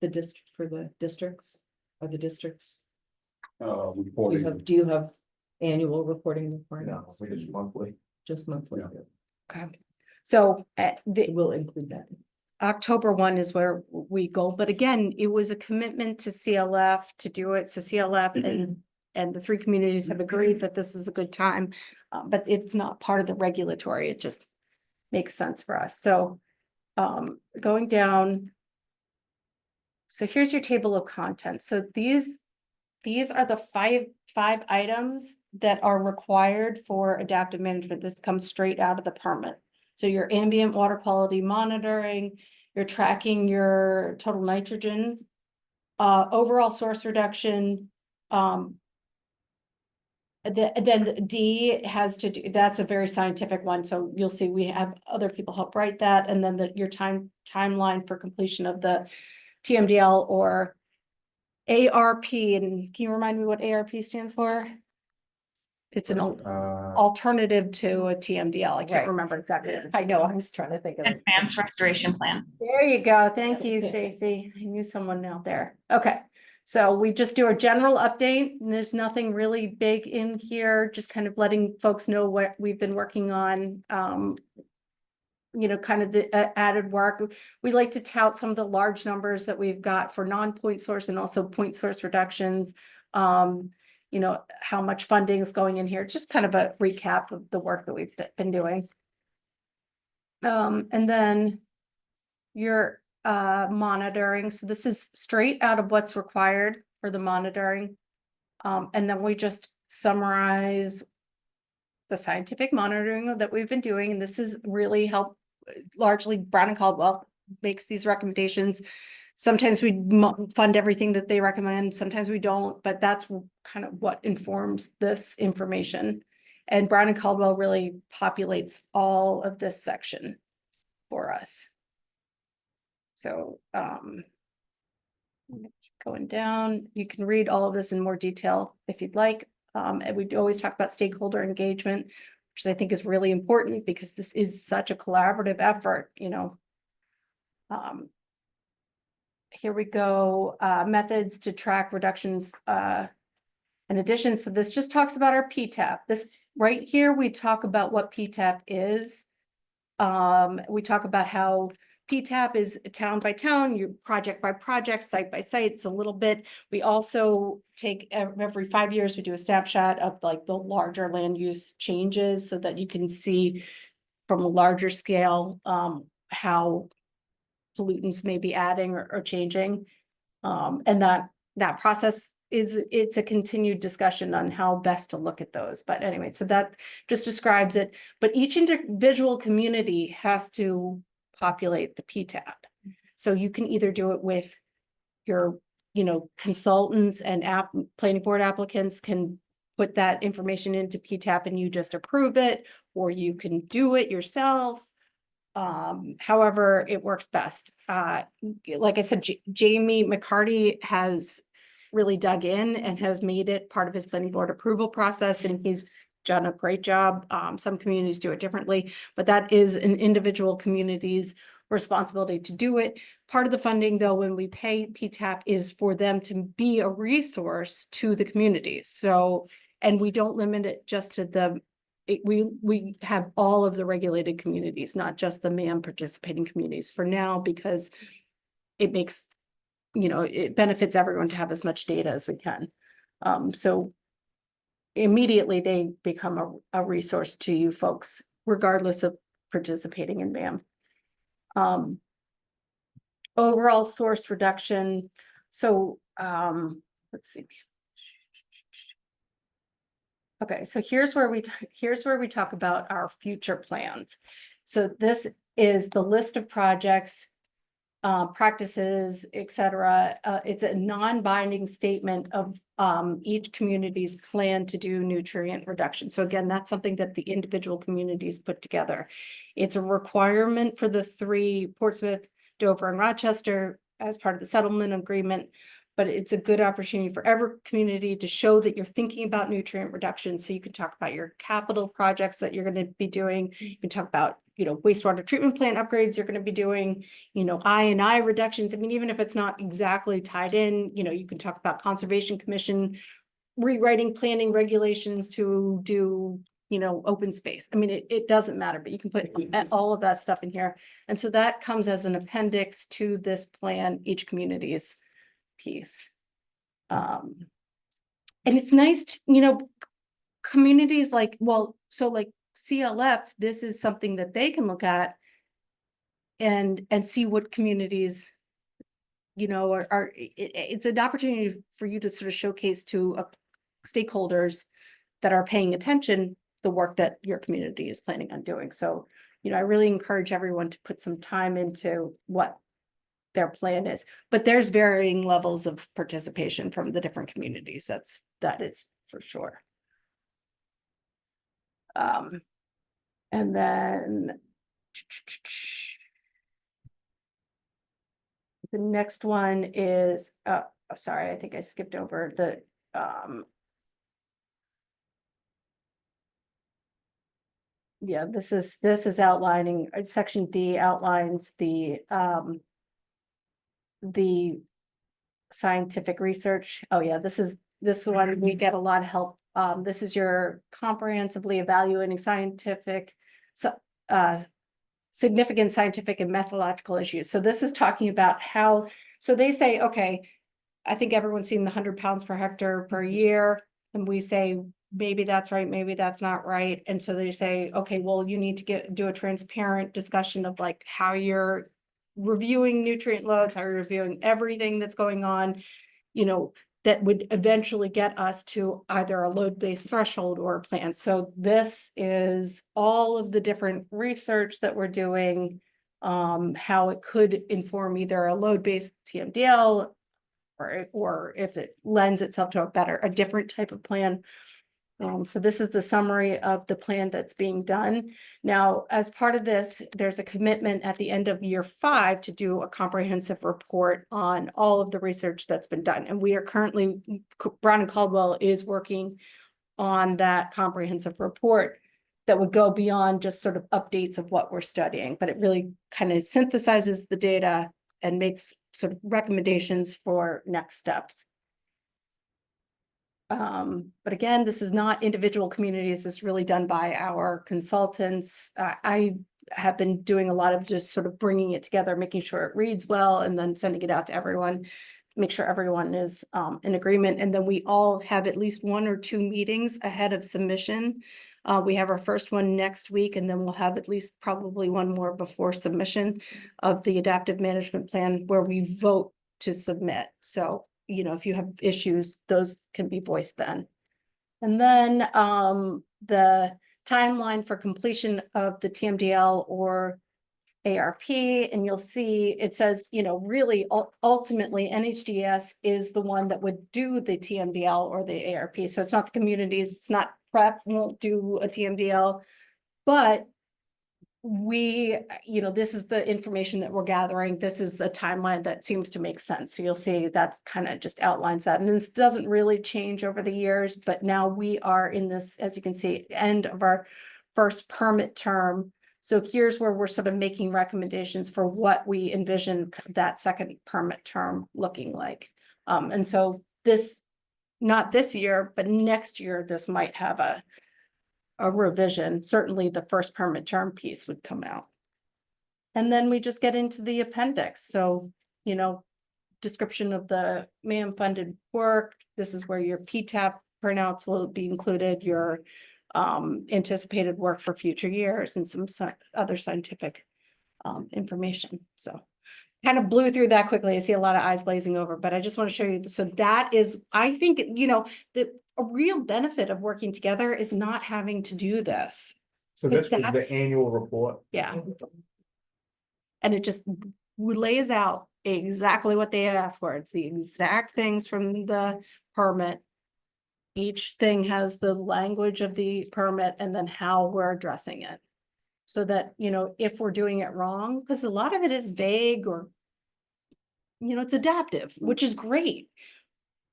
the districts? Are the districts? Reporting. Do you have annual reporting requirements? No, we just monthly. Just monthly. Okay. So we'll include that. October 1 is where we go, but again, it was a commitment to CLF to do it. So CLF and the three communities have agreed that this is a good time, but it's not part of the regulatory. It just makes sense for us. So going down. So here's your table of contents. So these are the five items that are required for adaptive management. This comes straight out of the permit. So your ambient water quality monitoring, you're tracking your total nitrogen, overall source reduction. Then the D has to do, that's a very scientific one. So you'll see we have other people help write that. And then your timeline for completion of the TMDL or ARP. And can you remind me what ARP stands for? It's an alternative to a TMDL. I can't remember exactly. I know, I was trying to think of it. Advanced Restoration Plan. There you go. Thank you, Stacy. I knew someone out there. Okay. So we just do a general update and there's nothing really big in here, just kind of letting folks know what we've been working on. Kind of the added work. We like to tout some of the large numbers that we've got for non-point source and also point source reductions. How much funding is going in here, just kind of a recap of the work that we've been doing. And then your monitoring. So this is straight out of what's required for the monitoring. And then we just summarize the scientific monitoring that we've been doing. And this is really largely Brown and Caldwell makes these recommendations. Sometimes we fund everything that they recommend, sometimes we don't, but that's kind of what informs this information. And Brown and Caldwell really populates all of this section for us. So keep going down, you can read all of this in more detail if you'd like. And we always talk about stakeholder engagement, which I think is really important because this is such a collaborative effort, Here we go, methods to track reductions and additions. So this just talks about our PTAP. This right here, we talk about what PTAP is. We talk about how PTAP is town by town, you project by project, site by site. It's a little bit. We also take every 5 years, we do a snapshot of like the larger land use changes so that you can see from a larger scale how pollutants may be adding or changing. And that process it's a continued discussion on how best to look at those. But anyway, so that just describes it. But each individual community has to populate the PTAP. So you can either do it with your, consultants and planning board applicants can put that information into PTAP and you just approve it, or you can do it yourself. However it works best. Like I said, Jamie McCarty has really dug in and has made it part of his planning board approval process, and he's done a great job. Some communities do it differently, but that is an individual community's responsibility to do it. Part of the funding, though, when we pay PTAP is for them to be a resource to the communities. So, and we don't limit it just to we have all of the regulated communities, not just the MAM participating communities for now, because it makes, it benefits everyone to have as much data as we can. So immediately they become a resource to you folks, regardless of participating in MAM. Overall source reduction. So, let's see. Okay, so here's where we talk about our future plans. So this is the list of projects, practices, etc. It's a non-binding statement of each community's plan to do nutrient reduction. So again, that's something that the individual communities put together. It's a requirement for the 3, Portsmouth, Dover, and Rochester, as part of the settlement agreement. But it's a good opportunity for every community to show that you're thinking about nutrient reduction. So you can talk about your capital projects that you're going to be doing. You can talk about, wastewater treatment plant upgrades you're going to be doing, I&I reductions. I mean, even if it's not exactly tied in, you can talk about Conservation Commission rewriting planning regulations to do, open space. I mean, it doesn't matter, but you can put all of that stuff in here. And so that comes as an appendix to this plan, each community's piece. And it's nice to, communities like, so like CLF, this is something that they can look at and see what communities, it's an opportunity for you to sort of showcase to stakeholders that are paying attention the work that your community is planning on doing. So, I really encourage everyone to put some time into what their plan is, but there's varying levels of participation from the different communities. That is for sure. And then the next one is, sorry, I think I skipped over the, yeah, this is outlining, section D outlines the scientific research. Oh yeah, this one, we get a lot of help. This is your comprehensively evaluating significant scientific and methodological issues. So this is talking about how, so they say, okay, I think everyone's seen the 100 pounds per hectare per year. And we say, maybe that's right, maybe that's not right. And so they say, okay, well, you need to do a transparent discussion of like how you're reviewing nutrient loads, how you're reviewing everything that's going on, that would eventually get us to either a load-based threshold or a plan. So this is all of the different research that we're doing, how it could inform either a load-based TMDL or if it lends itself to a different type of plan. So this is the summary of the plan that's being done. Now, as part of this, there's a commitment at the end of year 5 to do a comprehensive report on all of the research that's been done. And we are currently, Brown and Caldwell is working on that comprehensive report that would go beyond just sort of updates of what we're studying, but it really kind of synthesizes the data and makes sort of recommendations for next steps. But again, this is not individual communities. It's really done by our consultants. I have been doing a lot of just sort of bringing it together, making sure it reads well, and then sending it out to everyone, make sure everyone is in agreement. And then we all have at least 1 or 2 meetings ahead of submission. We have our first one next week, and then we'll have at least probably 1 more before submission of the adaptive management plan where we vote to submit. So you know, if you have issues, those can be voiced then. And then the timeline for completion of the TMDL or ARP, and you'll see it says, you know, really ultimately NHDS is the one that would do the TMDL or the ARP. So it's not the communities, it's not PrEP won't do a TMDL, but we, you know, this is the information that we're gathering. This is the timeline that seems to make sense. So you'll see that kind of just outlines that. And this doesn't really change over the years, but now we are in this, as you can see, end of our first permit term. So here's where we're sort of making recommendations for what we envision that second permit term looking like. And so this, not this year, but next year, this might have a revision. Certainly the first permit term piece would come out. And then we just get into the appendix. So, you know, description of the MAM funded work. This is where your PTAP printouts will be included, your anticipated work for future years, and some other scientific information. So kind of blew through that quickly. I see a lot of eyes glazing over, but I just want to show you. So that is, I think, you know, a real benefit of working together is not having to do this. So this was That's- the annual report. Yeah. And it just lays out exactly what they asked for. It's the exact things from the permit. Each thing has the language of the permit and then how we're addressing it. So that, you know, if we're doing it wrong, because a lot of it is vague or, you know, it's adaptive, which is great.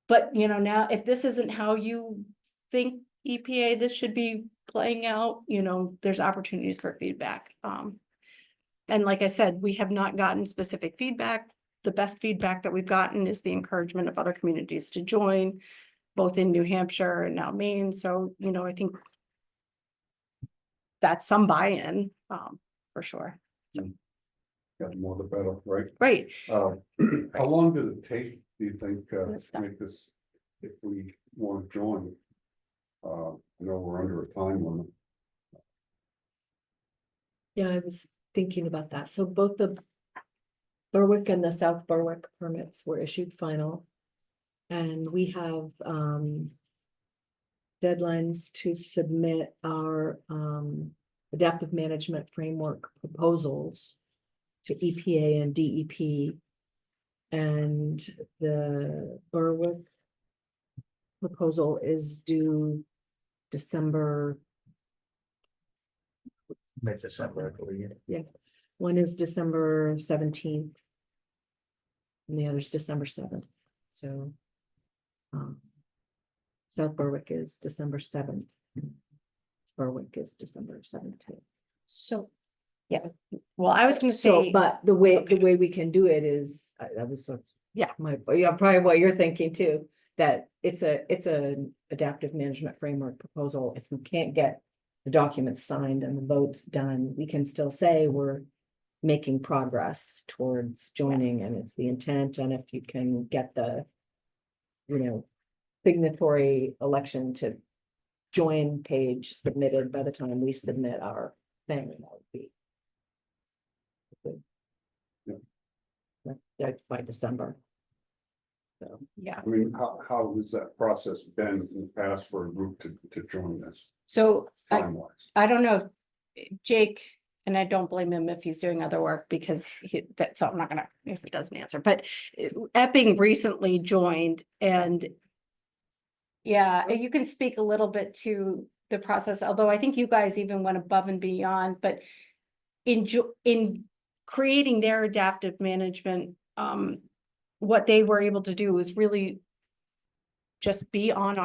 But, you know, now if this isn't how you think EPA, this should be playing out, you know, there's opportunities for feedback. And like I said, we have not gotten specific feedback. The best feedback that we've gotten is the encouragement of other communities to join, both in New Hampshire and now Maine. So, you know, I think that's some buy-in, for sure. Yeah, the more the better, right? Right. How long does it take, do you think, Let's to stop. make this, if we want to join? I know we're under a time limit. Yeah, I was thinking about that. So both the Berwick and the South Berwick permits were issued final. And we have deadlines to submit our adaptive management framework proposals to EPA and DEP. And the Berwick proposal is due December. Mid-December, I believe. Yeah, one is December 17th. And the other's December 7th, so. South Berwick is December 7th. Berwick is December 17th. So, yeah, well, I was gonna So, say, but the way we can do it is, that was sort of. Yeah. Yeah, probably what you're thinking too, that it's a adaptive management framework proposal. If we can't get the documents signed and the votes done, we can still say we're making progress towards joining, and it's the intent, and if you can get the, you know, signatory election to join page submitted by the time we submit our thing, that would be good. Yeah, by December. So, yeah. I mean, how has that process been in the past for a group to join this So time-wise? I don't know if Jake, and I don't blame him if he's doing other work because that's, I'm not gonna, if he doesn't answer, but Epping recently joined, and yeah, you can speak a little bit to the process, although I think you guys even went above and beyond, but in creating their adaptive management, what they were able to do was really just be on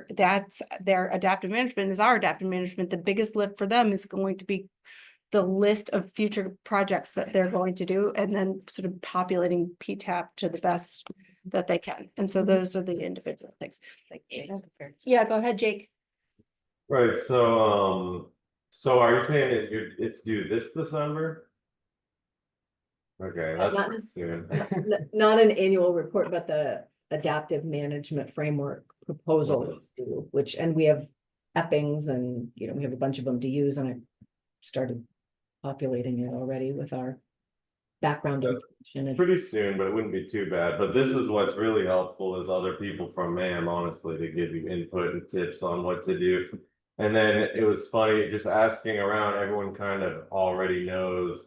that's their adaptive management is our adaptive management. The biggest lift for them is going to be the list of future projects that they're going to do, and then sort of populating PTAP to the best that they can. And so those are the individual things. Yeah, go ahead, Jake. Right, so are you saying it's due this December? Okay, that's not pretty necess- soon. not an annual report, but the adaptive management framework proposal is due, which, and we have Eppings, and, you know, we have a bunch of them to use, and I started populating it already with our background information. and- Pretty soon, but it wouldn't be too bad. But this is what's really helpful is other people from MAM, honestly, to give you input and tips on what to do. And then it was funny, just asking around, everyone kind of already knows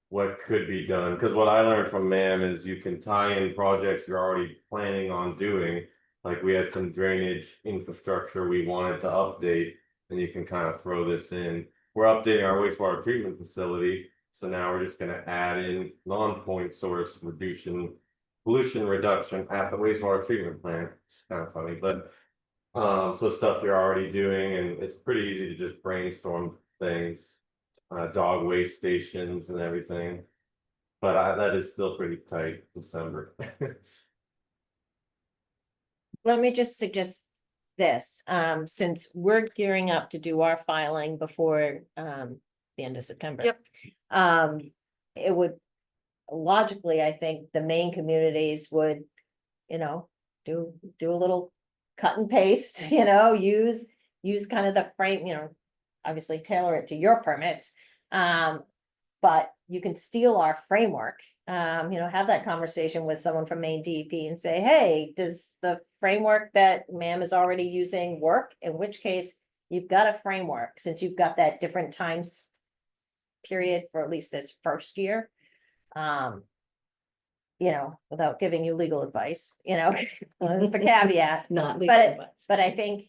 what could be done. Because what I learned from MAM is you can tie in projects you're already planning on doing. Like we had some drainage infrastructure we wanted to update, and you can kind of throw this in. We're updating our wastewater treatment facility. So now we're just gonna add in non-point source pollution reduction at the wastewater treatment plant. It's kind of funny, but so stuff you're already doing, and it's pretty easy to just brainstorm things, dog waste stations and everything. But that is still pretty tight, December. Let me just suggest this, since we're gearing up to do our filing before, the end of September. Yep. It would logically, I think the main communities would, you know, do a little cut and paste, you know, use kind of the frame, you know, obviously tailor it to your permits. But you can steal our framework, you know, have that conversation with someone from Maine DEP and say, hey, does the framework that MAM is already using work? In which case, you've got a framework, since you've got that different times period for at least this first year. You know, without giving you legal advice, you know, the caveat. Not legal But advice. but I think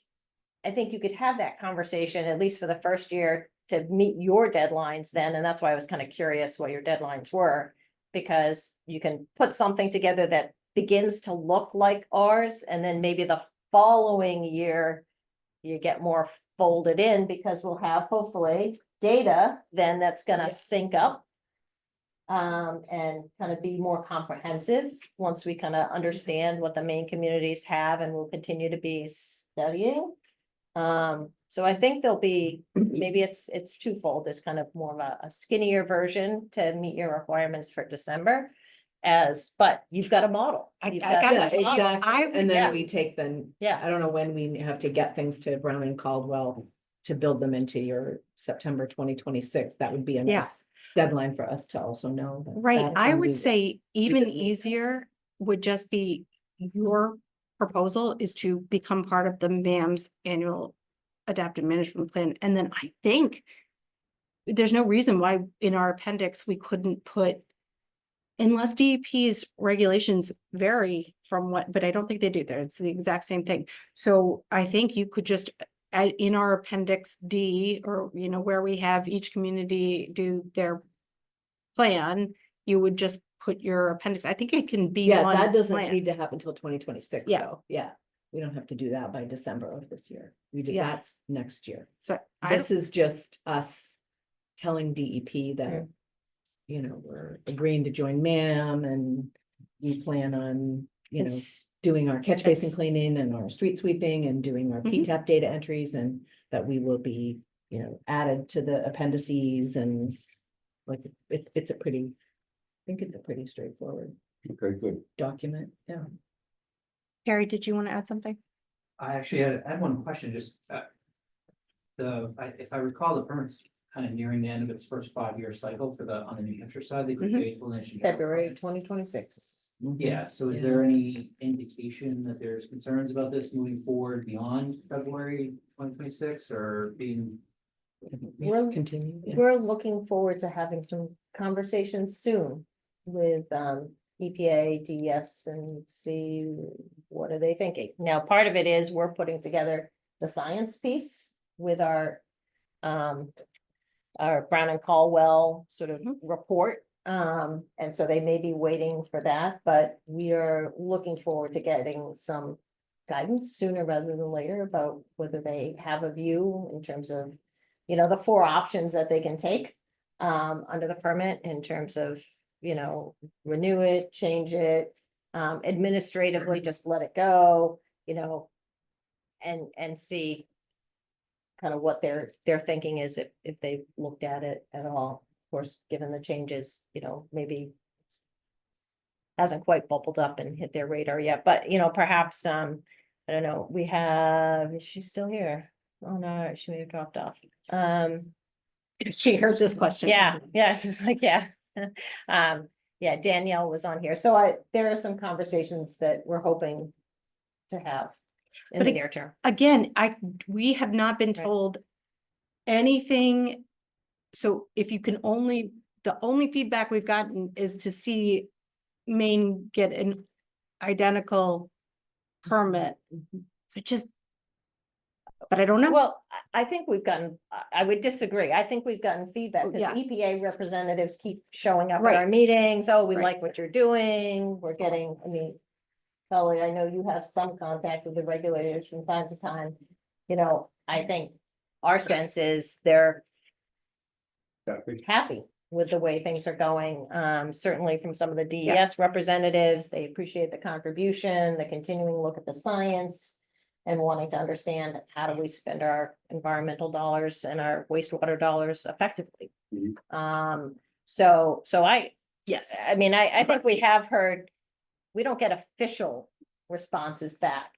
you could have that conversation, at least for the first year, to meet your deadlines then, and that's why I was kind of curious what your deadlines were. Because you can put something together that begins to look like ours, and then maybe the following year you get more folded in, because we'll have hopefully data then that's gonna sync up. And kind of be more comprehensive once we kind of understand what the main communities have, and we'll continue to be studying. So I think there'll be, maybe it's twofold. There's kind of more of a skinnier version to meet your requirements for December. But you've got a model. You've got got a Yeah, it. model. exactly. And yeah. then we take them, Yeah. I don't know when we have to get things to Brown and Caldwell to build them into your September 2026. That would be a Yeah. nice deadline for us to also know. that Right, that's I when would we- say even could- easier would just be your proposal is to become part of the MAM's annual adaptive management plan. And then I think there's no reason why in our appendix, we couldn't put, unless DEP's regulations vary from what, but I don't think they do there. It's the exact same thing. So I think you could just add in our appendix D, or, you know, where we have each community do their plan, you would just put your appendix. I think it can be Yeah, one that doesn't plan. need to happen until 2026. Yeah. though. Yeah. We don't have to do that by December of this year. We do, Yeah. that's next year. So I This is just us telling DEP that, Mm. you know, we're agreeing to join MAM, and we plan on, you know, It's- doing our catch basin it's- cleaning and our street sweeping and doing our Mhm. PTAP data entries, and that we will be, you know, added to the appendices, and like, it's a pretty, I think it's a pretty straightforward Okay, good. document, yeah. Gary, did you want to add something? I actually had one question, just if I recall, the permit's kind of nearing the end of its first 5-year cycle on the New Hampshire side, they could Mhm. wait till next year. February 2026. Yeah, so is there any indication that there's concerns about this moving forward beyond February 2026 or being? We're- Continue. yeah. We're looking forward to having some conversations soon with EPA, DES, and see what are they thinking. Now, part of it is we're putting together the science piece with our Brown and Caldwell sort of report. And so they may be waiting for that, but we are looking forward to getting some guidance sooner rather than later about whether they have a view in terms of, you know, the 4 options that they can take under the permit in terms of, you know, renew it, change it, administratively, just let it go, you know, and see kind of what their thinking is if they've looked at it at all. Of course, given the changes, you know, maybe it's hasn't quite bubbled up and hit their radar yet, but you know, perhaps, I don't know, is she still here? Oh, no, she may have dropped off. She heard this question. Yeah, she's like, yeah. yeah, Danielle was on here. So there are some conversations that we're hoping to have in But the ag- near term. Again, we have not been Right. told anything. So if you can only, the only feedback we've gotten is to see Maine get an identical permit. So just, but I don't know. Well, I think we've gotten, I would disagree. I think we've gotten feedback Oh, because yeah. EPA representatives keep showing up at Right. our meetings. Oh, we Right. like what you're doing. We're getting, I mean, Kelly, I know you have some contact with the regulators from time to time. You know, I think our sense is they're happy with the way things are going. Certainly from some of the DES representatives, they appreciate the contribution, the continuing look at the science and wanting to understand how do we spend our environmental dollars and our wastewater dollars effectively. So yes, I mean, I think we have heard, we don't get official responses back.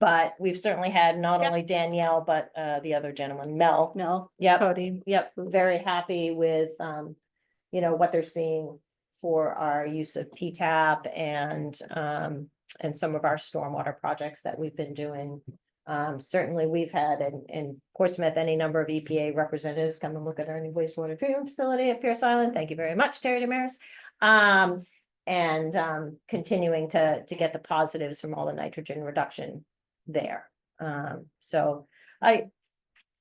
But we've certainly had not only Danielle, but the other gentleman, Mel. Yep. Cody. Yep, very happy with you know, what they're seeing for our use of PTAP and some of our stormwater projects that we've been doing. Certainly, we've had in Portsmouth, any number of EPA representatives come and look at our new wastewater treatment facility at Pierce Island. Thank you very much, Terry Damaris. Continuing to get the positives from all the nitrogen reduction there. So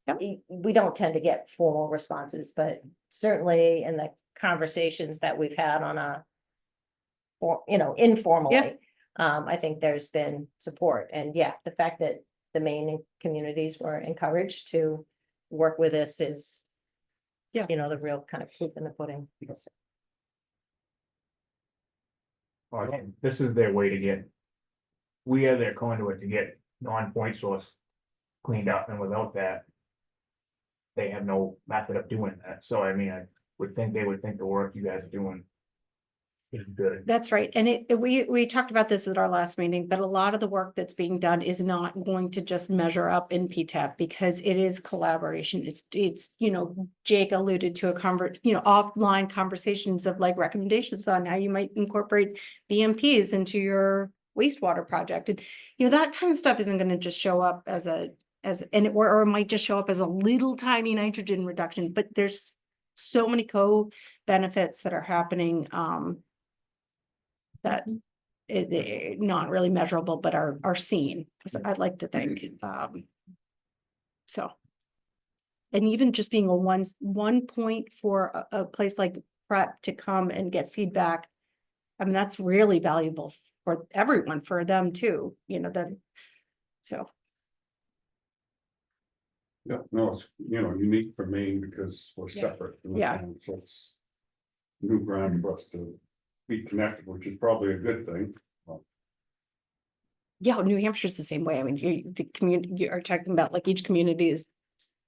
we don't tend to get formal responses, but certainly in the conversations that we've had on you know, informally, I think there's been support. And yeah, the fact that the Maine communities were encouraged to work with us is, you know, the real kind of proof in the pudding. Well, this is their way to get. We are their conduit to get non-point source cleaned up, and without that. They have no method of doing that, so I mean, I would think they would think the work you guys are doing. Is good. That's right. And we talked about this at our last meeting, but a lot of the work that's being done is not going to just measure up in PTAP because it is collaboration. It's, you know, Jake alluded to offline conversations of like recommendations on how you might incorporate BMPs into your wastewater project. And, you know, that kind of stuff isn't going to just show up or it might just show up as a little tiny nitrogen reduction, but there's so many co-benefits that are happening, that not really measurable, but are seen. So I'd like to think, so. And even just being a one point for a place like Prep to come and get feedback. I mean, that's really valuable for everyone, for them too, you know, so. Yeah, no, it's, you know, unique for Maine because we're separate. from the Yeah. town, so it's new ground for us to be connected, which is probably a good thing. Yeah, New Hampshire's the same way. I mean, the community, you are talking about like each community is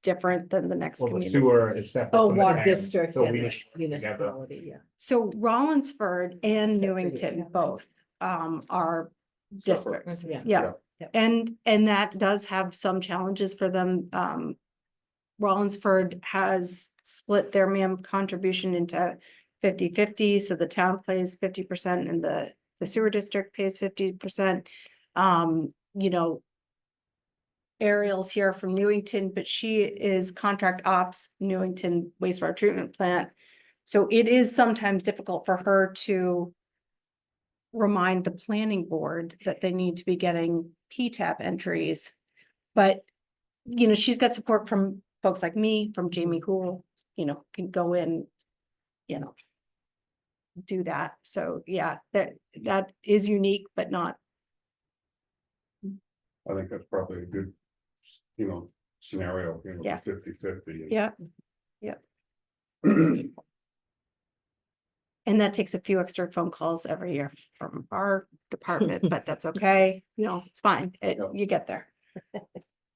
different than the next Well, the community. sewer is separate. Oh, from the water town, district so and we the just work together. municipality, yeah. So Rollinsford and Except for you, Newington yeah. both are districts. Yeah. Yeah. Yep. And that does have some challenges for them. Rollinsford has split their MAM contribution into 50-50, so the town pays 50% and the sewer district pays 50%. You know, Ariel's here from Newington, but she is contract ops Newington wastewater treatment plant. So it is sometimes difficult for her to remind the planning board that they need to be getting PTAP entries. But, you know, she's got support from folks like me, from Jamie Hool, you know, can go in, you know, do that. So yeah, that is unique, but not. I think that's probably a good, you know, scenario, you know, Yeah. 50-50. Yeah. Yeah. And that takes a few extra phone calls every year from our department, but that's okay. You know, it's fine. You get there.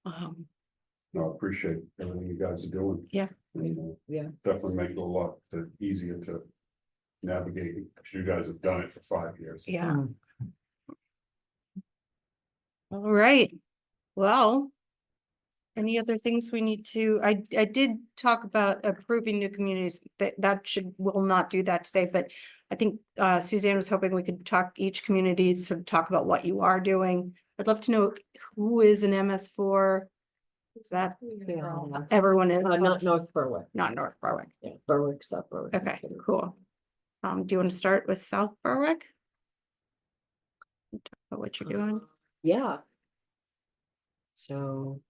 No, I appreciate everything you guys are doing. Yeah. Yeah. Definitely make it a lot easier to navigate, because you guys have done it for 5 years. Yeah. All right. Well, Any other things we need to, I did talk about approving new communities, will not do that today, but I think Suzanne was hoping we could talk each community, sort of talk about what you are doing. I'd love to know who is an MS4. Is that everyone is? Not North Berwick. Not North Berwick. Yeah, Berwick, South Berwick. Okay, cool. Do you want to start with South Berwick? Talk about what you're doing. Yeah. So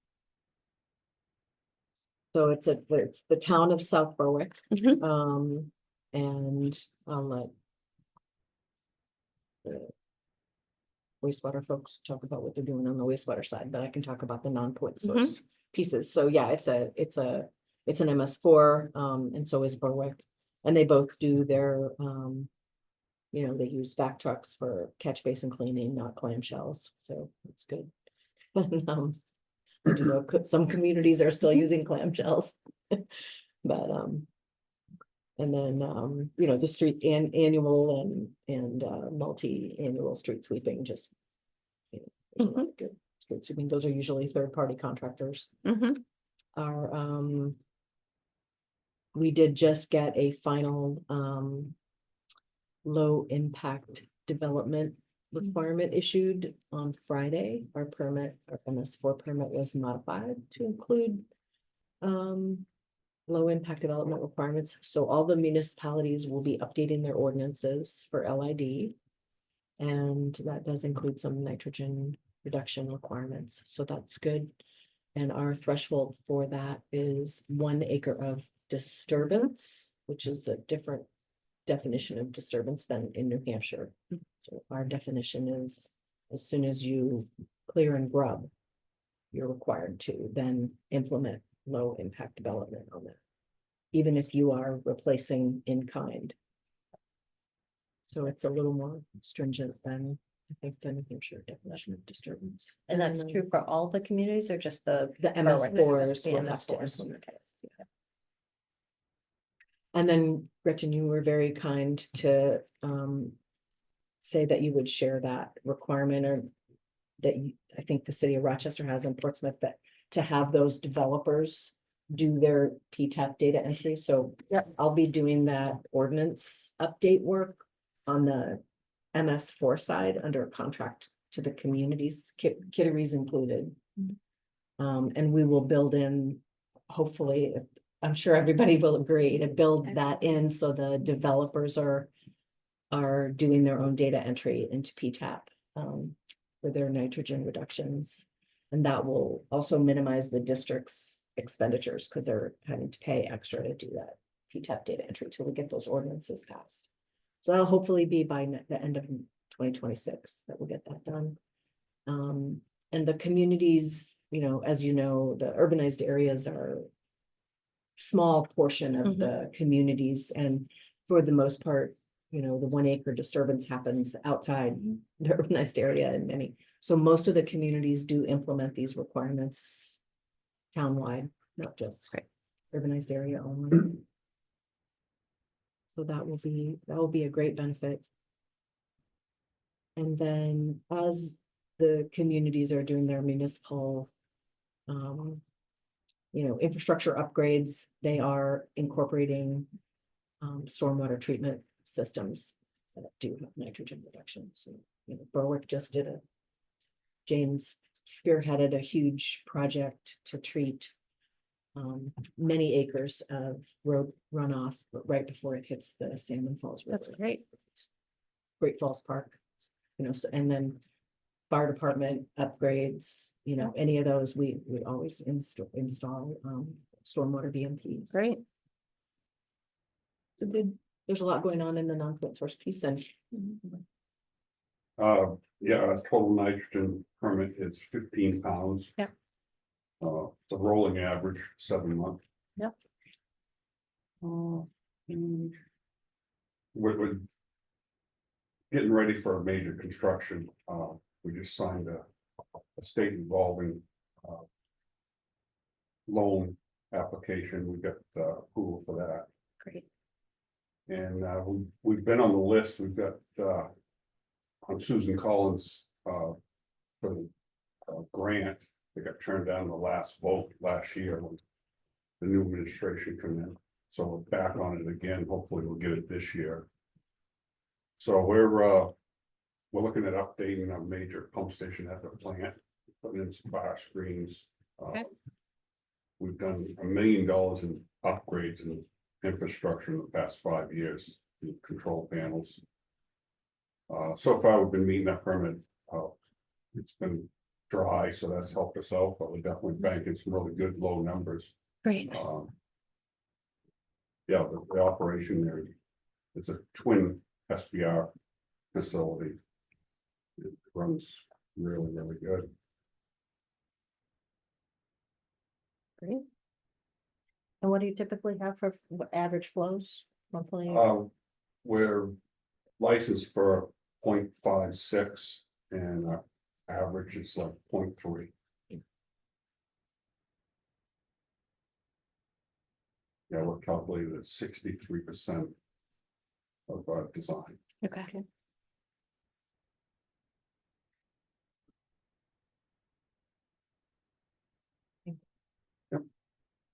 it's the town of South Berwick. And I'll let the wastewater folks talk about what they're doing on the wastewater side, but I can talk about the non-point source pieces. So yeah, it's an MS4, and so is Berwick. And they both do their, they use vac trucks for catch basin cleaning, not clamshells, so it's good. I do know some communities are still using clamshells, but and then the street and annual and multi-annual street sweeping, just there's a lot of good street sweeping. Those are usually third-party contractors. We did just get a final low impact development requirement issued on Friday. Our MS4 permit was modified to include low impact development requirements. So all the municipalities will be updating their ordinances for LID. And that does include some nitrogen reduction requirements. So that's good. And our threshold for that is 1 acre of disturbance, which is a different definition of disturbance than in New Hampshire. So our definition is as soon as you clear and grub, you're required to then implement low impact development on that, even if you are replacing in kind. So it's a little more stringent than I think the New Hampshire definition of disturbance. And that's true for all the communities or just the MS4s the will have to MS4s? implement this, yeah. And then Gretchen, you were very kind to say that you would share that requirement, or that I think the city of Rochester has in Portsmouth, that to have those developers do their PTAP data entry. So I'll be doing that ordinance update work on the MS4 side under a contract to the communities, Kittery's included. And we will build in, hopefully, I'm sure everybody will agree to build that in so the developers are doing their own data entry into PTAP for their nitrogen reductions. And that will also minimize the district's expenditures because they're having to pay extra to do that PTAP data entry till we get those ordinances passed. So that'll hopefully be by the end of 2026 that we'll get that done. And the communities, as you know, the urbanized areas are small portion of the communities, and for the most part, the 1 acre disturbance happens outside the urbanized area in many. So most of the communities do implement these requirements townwide, not just urbanized area only. So that will be a great benefit. And then as the communities are doing their municipal infrastructure upgrades, they are incorporating stormwater treatment systems that do have nitrogen reduction. So, Berwick just did James spearheaded a huge project to treat many acres of road runoff right before it hits the Salmon Falls River. That's great. Great Falls Park, so, and then fire department upgrades, any of those, we always install stormwater BMPs. Great. So there's a lot going on in the non-point source piece, and a total nitrogen permit is 15 pounds. Yeah. It's a rolling average, 7 months. Yep. We're getting ready for a major construction. We just signed a state involving loan application. We got approval for that. Great. And we've been on the list. We've got on Susan Collins for the grant They got turned down the last vote last year when the new administration come in. So we're back on it again. Hopefully we'll get it this year. So we're looking at updating a major pump station at the plant, putting in some bar screens. Okay. We've done $1 million in upgrades in infrastructure in the past 5 years, in control panels. So far, we've been meeting that permit. It's been dry, so that's helped us out, but we're definitely banking some really good low numbers. Great. Yeah, the operation there, it's a twin SBR facility. It runs really, really good. Great. And what do you typically have for average flows monthly? We're licensed for 0.56 and average is like 0.3. Yeah, we're calculated at 63% of our design. Okay.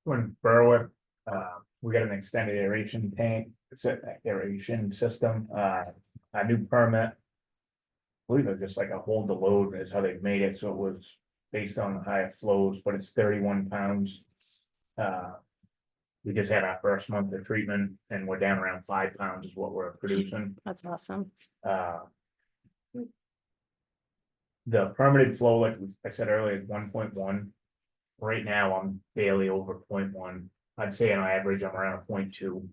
In Berwick, we got an extended aeration tank, aeration system, a new permit. I believe it's just like a hold the load is how they made it, so it was based on the higher flows, but it's 31 pounds. We just had our first month of treatment and we're down around 5 pounds is what we're producing. That's awesome. The permitted flow, like I said earlier, is 1.1. Right now, I'm barely over 0.1. I'd say on average, I'm around 0.2.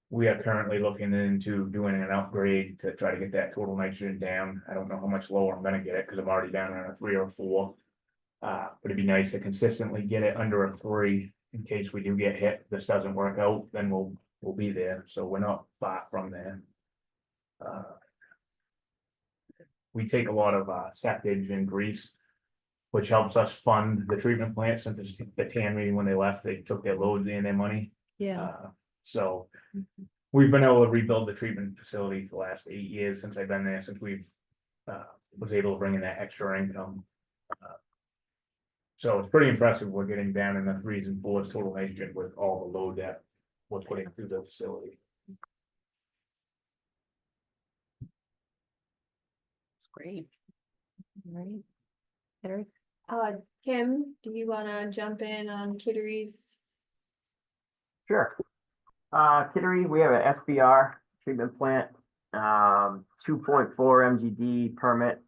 We are currently looking into doing an upgrade to try to get that total nitrogen down. I don't know how much lower I'm gonna get it because I'm already down around a 3 or 4. But it'd be nice to consistently get it under a 3 in case we do get hit. If this doesn't work out, then we'll be there. So we're not far from there. We take a lot of septage and grease, which helps us fund the treatment plant. Since the TAN meeting, when they left, they took their loads and their money. Yeah. So we've been able to rebuild the treatment facility for the last 8 years since I've been there, since we've was able to bring in that extra income. So it's pretty impressive. We're getting down in the 3s and 4s total nitrogen with all the load that we're putting through the facility. That's great. Right. Tim, do you wanna jump in on Kittery's? Sure. Kittery, we have an SBR treatment plant, 2.4 MGD permit.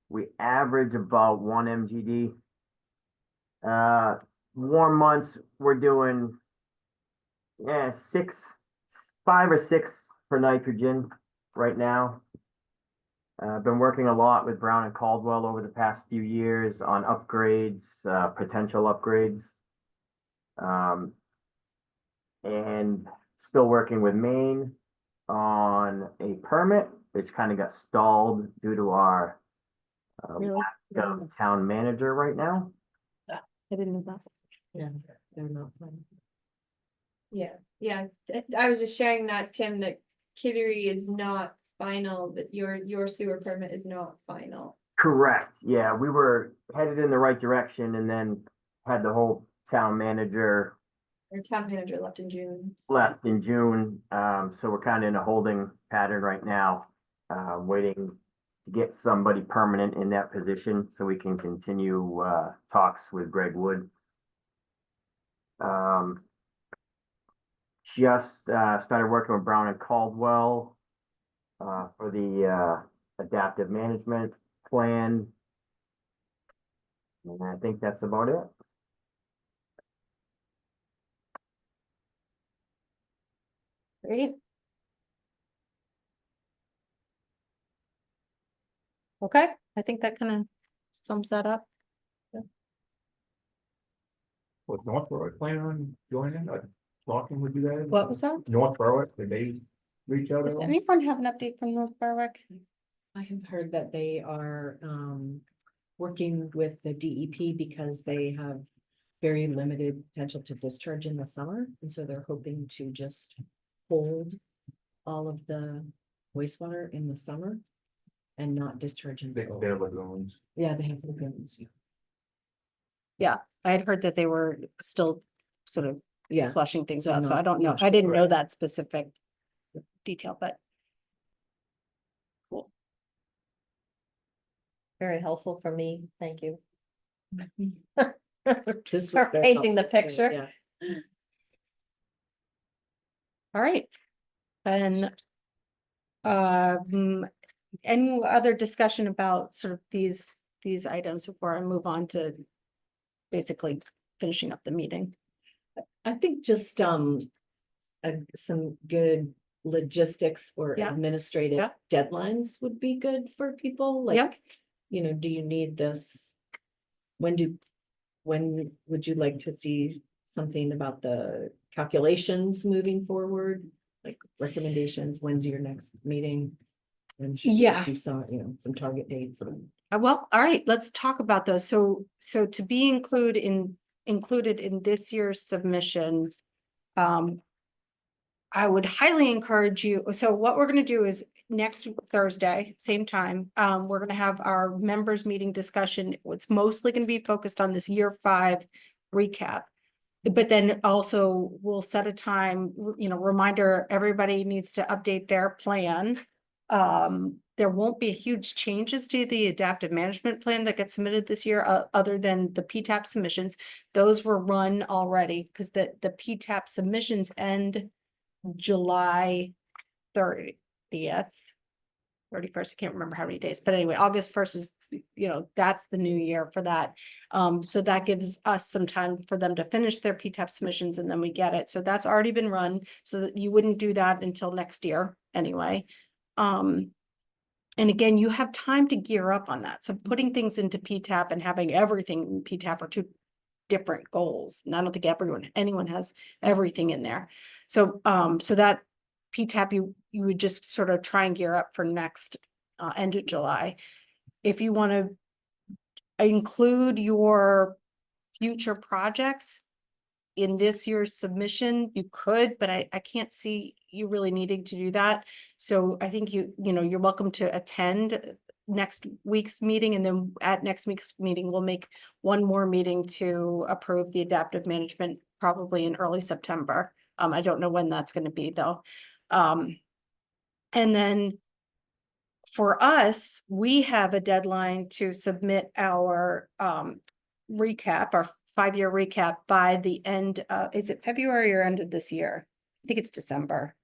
We average about 1 MGD. Warm months, we're doing 5 or 6 for nitrogen right now. Been working a lot with Brown and Caldwell over the past few years on upgrades, potential upgrades. And still working with Maine on a permit, which kind of got stalled due to our lack of town manager right now. I didn't know that. Yeah, they're not playing. Yeah, I was just sharing that, Tim, that Kittery is not final, that your sewer permit is not final. Correct, yeah, we were headed in the right direction and then had the whole town manager Your town manager left in June. left in June, so we're kind of in a holding pattern right now, waiting to get somebody permanent in that position so we can continue talks with Greg Wood. Just started working with Brown and Caldwell for the adaptive management plan. And I think that's about it. Great. Okay, I think that kind of sums that up. Was North Berwick planning on joining, talking with you guys? What was that? North Berwick, did they reach out? Does at all? anyone have an update from North Berwick? I have heard that they are working with the DEP because they have very limited potential to discharge in the summer. And so they're hoping to just hold all of the wastewater in the summer. and not discharging. They're lagoons. Yeah, they have lagoons. Yeah, I had heard that they were still sort of Yeah. flushing things So out, so I not- don't know. not I didn't sure. know that specific detail, but Very helpful for me. Thank you. This For was very painting the helpful too, picture. yeah. all right. And any other discussion about sort of these items before I move on to basically finishing up the meeting? I think just some good logistics or Yeah. administrative Yeah. deadlines would be good for people, Yeah. like, you know, do you need this? When would you like to see something about the calculations moving forward? Like recommendations, when's your next meeting? And should Yeah. be some, you know, some target dates. Well, all right, let's talk about those. So to be included in this year's submission, I would highly encourage you. So what we're gonna do is next Thursday, same time, we're gonna have our members meeting discussion. It's mostly gonna be focused on this year 5 recap. But then also we'll set a time, you know, reminder, everybody needs to update their plan. There won't be huge changes to the adaptive management plan that gets submitted this year, other than the PTAP submissions. Those were run already because the PTAP submissions end July 30th, 31st. I can't remember how many days, but anyway, August 1st is, you know, that's the new year for that. So that gives us some time for them to finish their PTAP submissions and then we get it. So that's already been run, so that you wouldn't do that until next year anyway. And again, you have time to gear up on that. So putting things into PTAP and having everything in PTAP are two different goals. And I don't think anyone has everything in there. So, so that PTAP, you would just sort of try and gear up for next, end of July. If you want to include your future projects in this year's submission, you could, but I can't see you really needing to do that. So I think you know, you're welcome to attend next week's meeting, and then at next week's meeting, we'll make one more meeting to approve the adaptive management, probably in early September. I don't know when that's going to be though. And then for us, we have a deadline to submit our recap, our 5-year recap by the end, is it February or end of this year? I think it's December.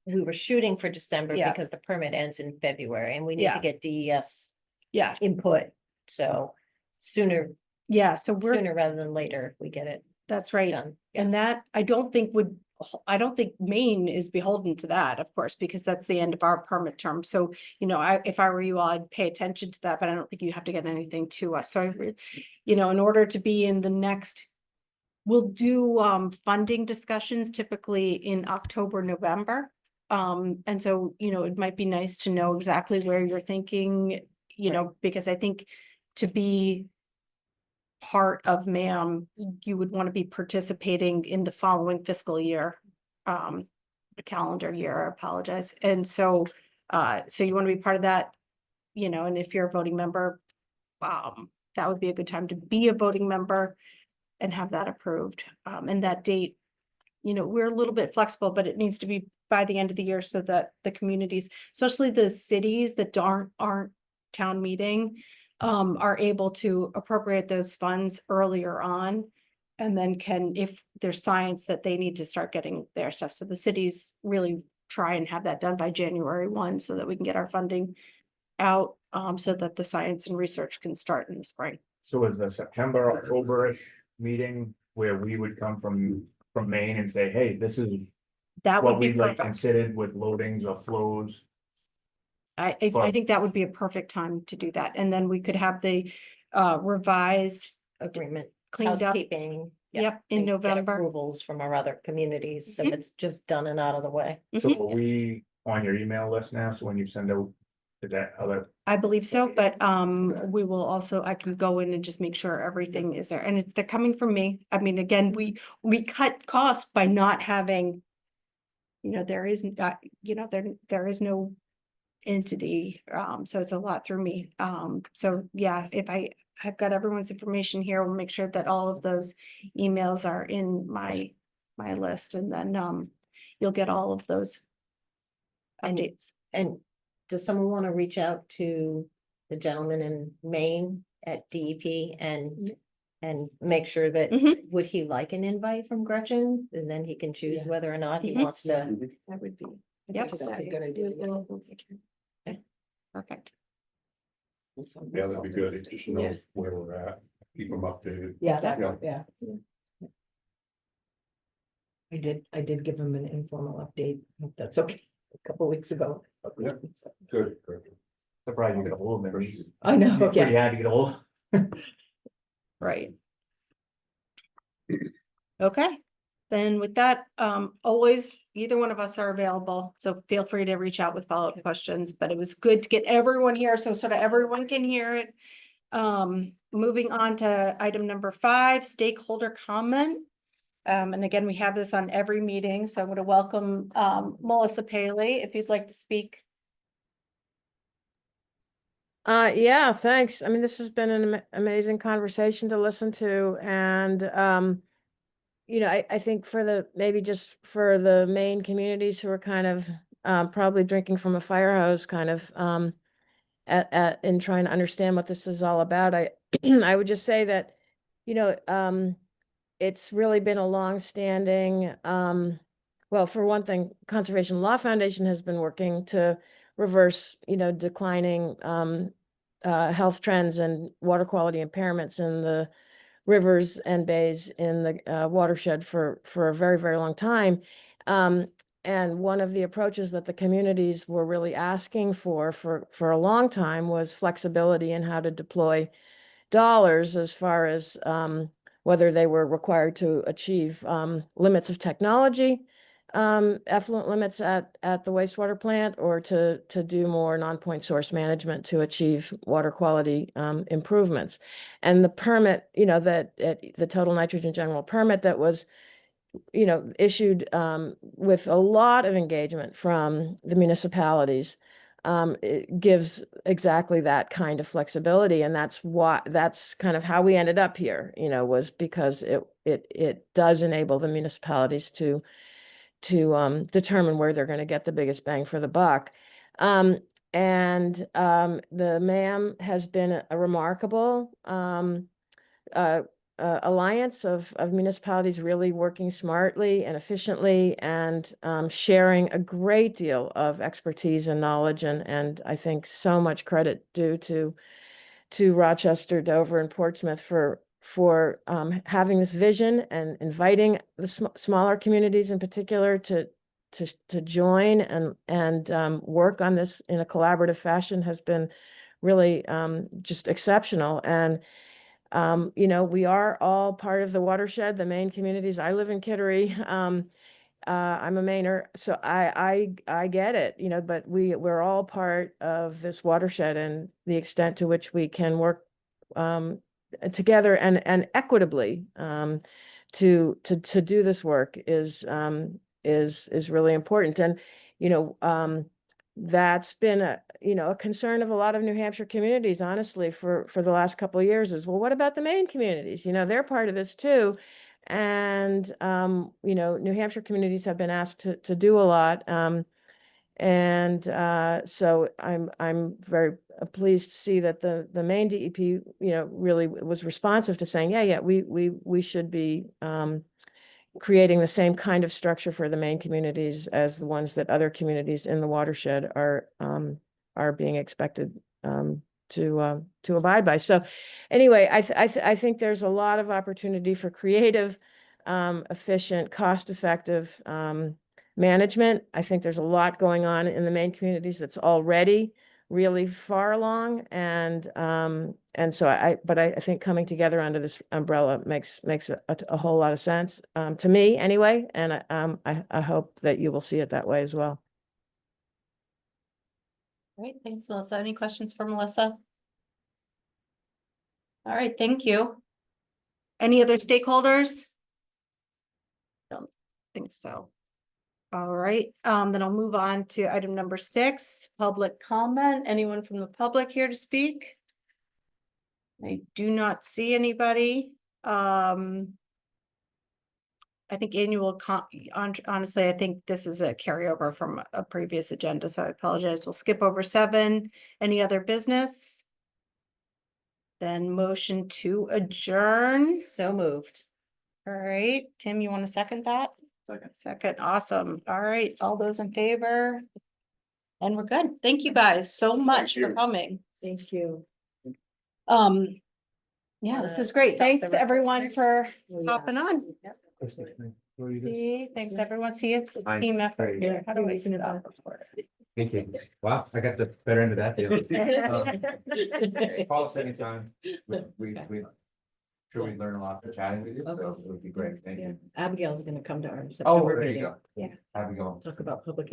We were shooting for December Yeah. because the permit ends in February and we need Yeah. to get DES Yeah, input. So sooner yeah, so we're, rather than later, if we get it that's right. done. And that, I don't think Maine is beholden to that, of course, because that's the end of our permit term. So, you know, if I were you, I'd pay attention to that, but I don't think you have to get anything to us. So, you know, in order to be in the next, we'll do funding discussions typically in October, November. And so, you know, it might be nice to know exactly where you're thinking, you know, because I think to be part of MAM, you would want to be participating in the following fiscal year, the calendar year, I apologize. And so, so you want to be part of that, you know, and if you're a voting member, that would be a good time to be a voting member and have that approved. And that date, you know, we're a little bit flexible, but it needs to be by the end of the year so that the communities, especially the cities that aren't town meeting, are able to appropriate those funds earlier on. And then if there's science that they need to start getting their stuff. So the cities really try and have that done by January 1 so that we can get our funding out, so that the science and research can start in the spring. So is the September, October-ish meeting where we would come from Maine and say, hey, this is That what would be we'd like perfect. considered with loadings or flows. I But- think that would be a perfect time to do that. And then we could have the revised Agreement, cleaned up. housekeeping. Yep, in and get November. Approvals from our other communities, so Mhm. it's just done and out of the way. So Mhm. are we on your email list now? So when you send out to that other, I believe so, but we will also, I can go in and just make sure everything is there, and they're coming from me. I mean, again, we cut costs by not having, you know, there is, you know, there is no entity. So it's a lot through me. So yeah, if I've got everyone's information here, we'll make sure that all of those emails are in my list, and then you'll get all of those updates. And does someone want to reach out to the gentleman in Maine at DEP and make sure that, would he like an invite from Gretchen? And then he can choose whether or not he wants to. That would be. Yep. That's That's a good idea. Okay, perfect. Yeah, that'd be good. Just know where we're at, keep them updated. Yeah, Exactly. yeah. I did give him an informal update. Hope that's okay. A couple weeks ago. Yeah. Good. Surprised you get a hold of them. I know, Pretty yeah. hard to get a hold. Right. Okay, then with that, always, either one of us are available, so feel free to reach out with follow-up questions, but it was good to get everyone here, so sort of everyone can hear it. Moving on to item number 5, stakeholder comment. And again, we have this on every meeting, so I'm going to welcome Melissa Paley, if you'd like to speak. Yeah, thanks. I mean, this has been an amazing conversation to listen to, and you know, I think maybe just for the Maine communities who are kind of probably drinking from a fire hose, kind of in trying to understand what this is all about, I I would just say that, you know, it's really been a long-standing, well, for one thing, Conservation Law Foundation has been working to reverse, you know, declining health trends and water quality impairments in the rivers and bays in the watershed for a very, very long time. And one of the approaches that the communities were really asking for a long time was flexibility in how to deploy dollars, as far as whether they were required to achieve limits of technology, effluent limits at the wastewater plant, or to do more non-point source management to achieve water quality improvements. And the permit, you know, that the total nitrogen general permit that was, you know, issued with a lot of engagement from the municipalities, it gives exactly that kind of flexibility. And that's kind of how we ended up here, you know, was because it does enable the municipalities to determine where they're going to get the biggest bang for the buck. The MAM has been a remarkable alliance of municipalities really working smartly and efficiently, and sharing a great deal of expertise and knowledge, and I think so much credit due to Rochester, Dover, and Portsmouth for having this vision and inviting the smaller communities in particular to join and work on this in a collaborative fashion has been really just exceptional. And you know, we are all part of the watershed, the Maine communities. I live in Kittery. I'm a Mainer, so I get it, you know, but we're all part of this watershed, and the extent to which we can work together and equitably to do this work is really important. And you know, that's been a concern of a lot of New Hampshire communities, honestly, for the last couple of years, is, well, what about the Maine communities? You know, they're part of this too. And you know, New Hampshire communities have been asked to do a lot. So I'm very pleased to see that the Maine DEP, you know, really was responsive to saying, yeah, we should be creating the same kind of structure for the Maine communities as the ones that other communities in the watershed are being expected to abide by. So anyway, I think there's a lot of opportunity for creative, efficient, cost-effective management. I think there's a lot going on in the Maine communities that's already really far along, and so I think coming together under this umbrella makes a whole lot of sense to me anyway, and I hope that you will see it that way as well. Great, thanks, Melissa. Any questions for Melissa? All right, thank you. Any other stakeholders? Don't think so. All right, then I'll move on to item number 6, public comment. Anyone from the public here to speak? I do not see anybody. I think honestly, I think this is a carryover from a previous agenda, so I apologize. We'll skip over 7. Any other business? Then motion to adjourn. So moved. All right, Tim, you want to second that? Second. Second, awesome. All right, all those in favor? And we're good. Thank you guys so much for you. coming. Thank you. Yeah, this is Stop great. the Thanks recording. everyone for Oh, yeah. hopping on. What do you do? See, thanks everyone. See, it's a Fine. team effort Great. here. How do I You're making it stop up. recording? Thank you. Wow, I got the better end of that deal. Call us anytime. Sure we learn a lot from chatting with you, so it would be great. Thank you. Abigail's gonna come to our Oh, September there you meeting. go. Yeah, Have you going? talk about public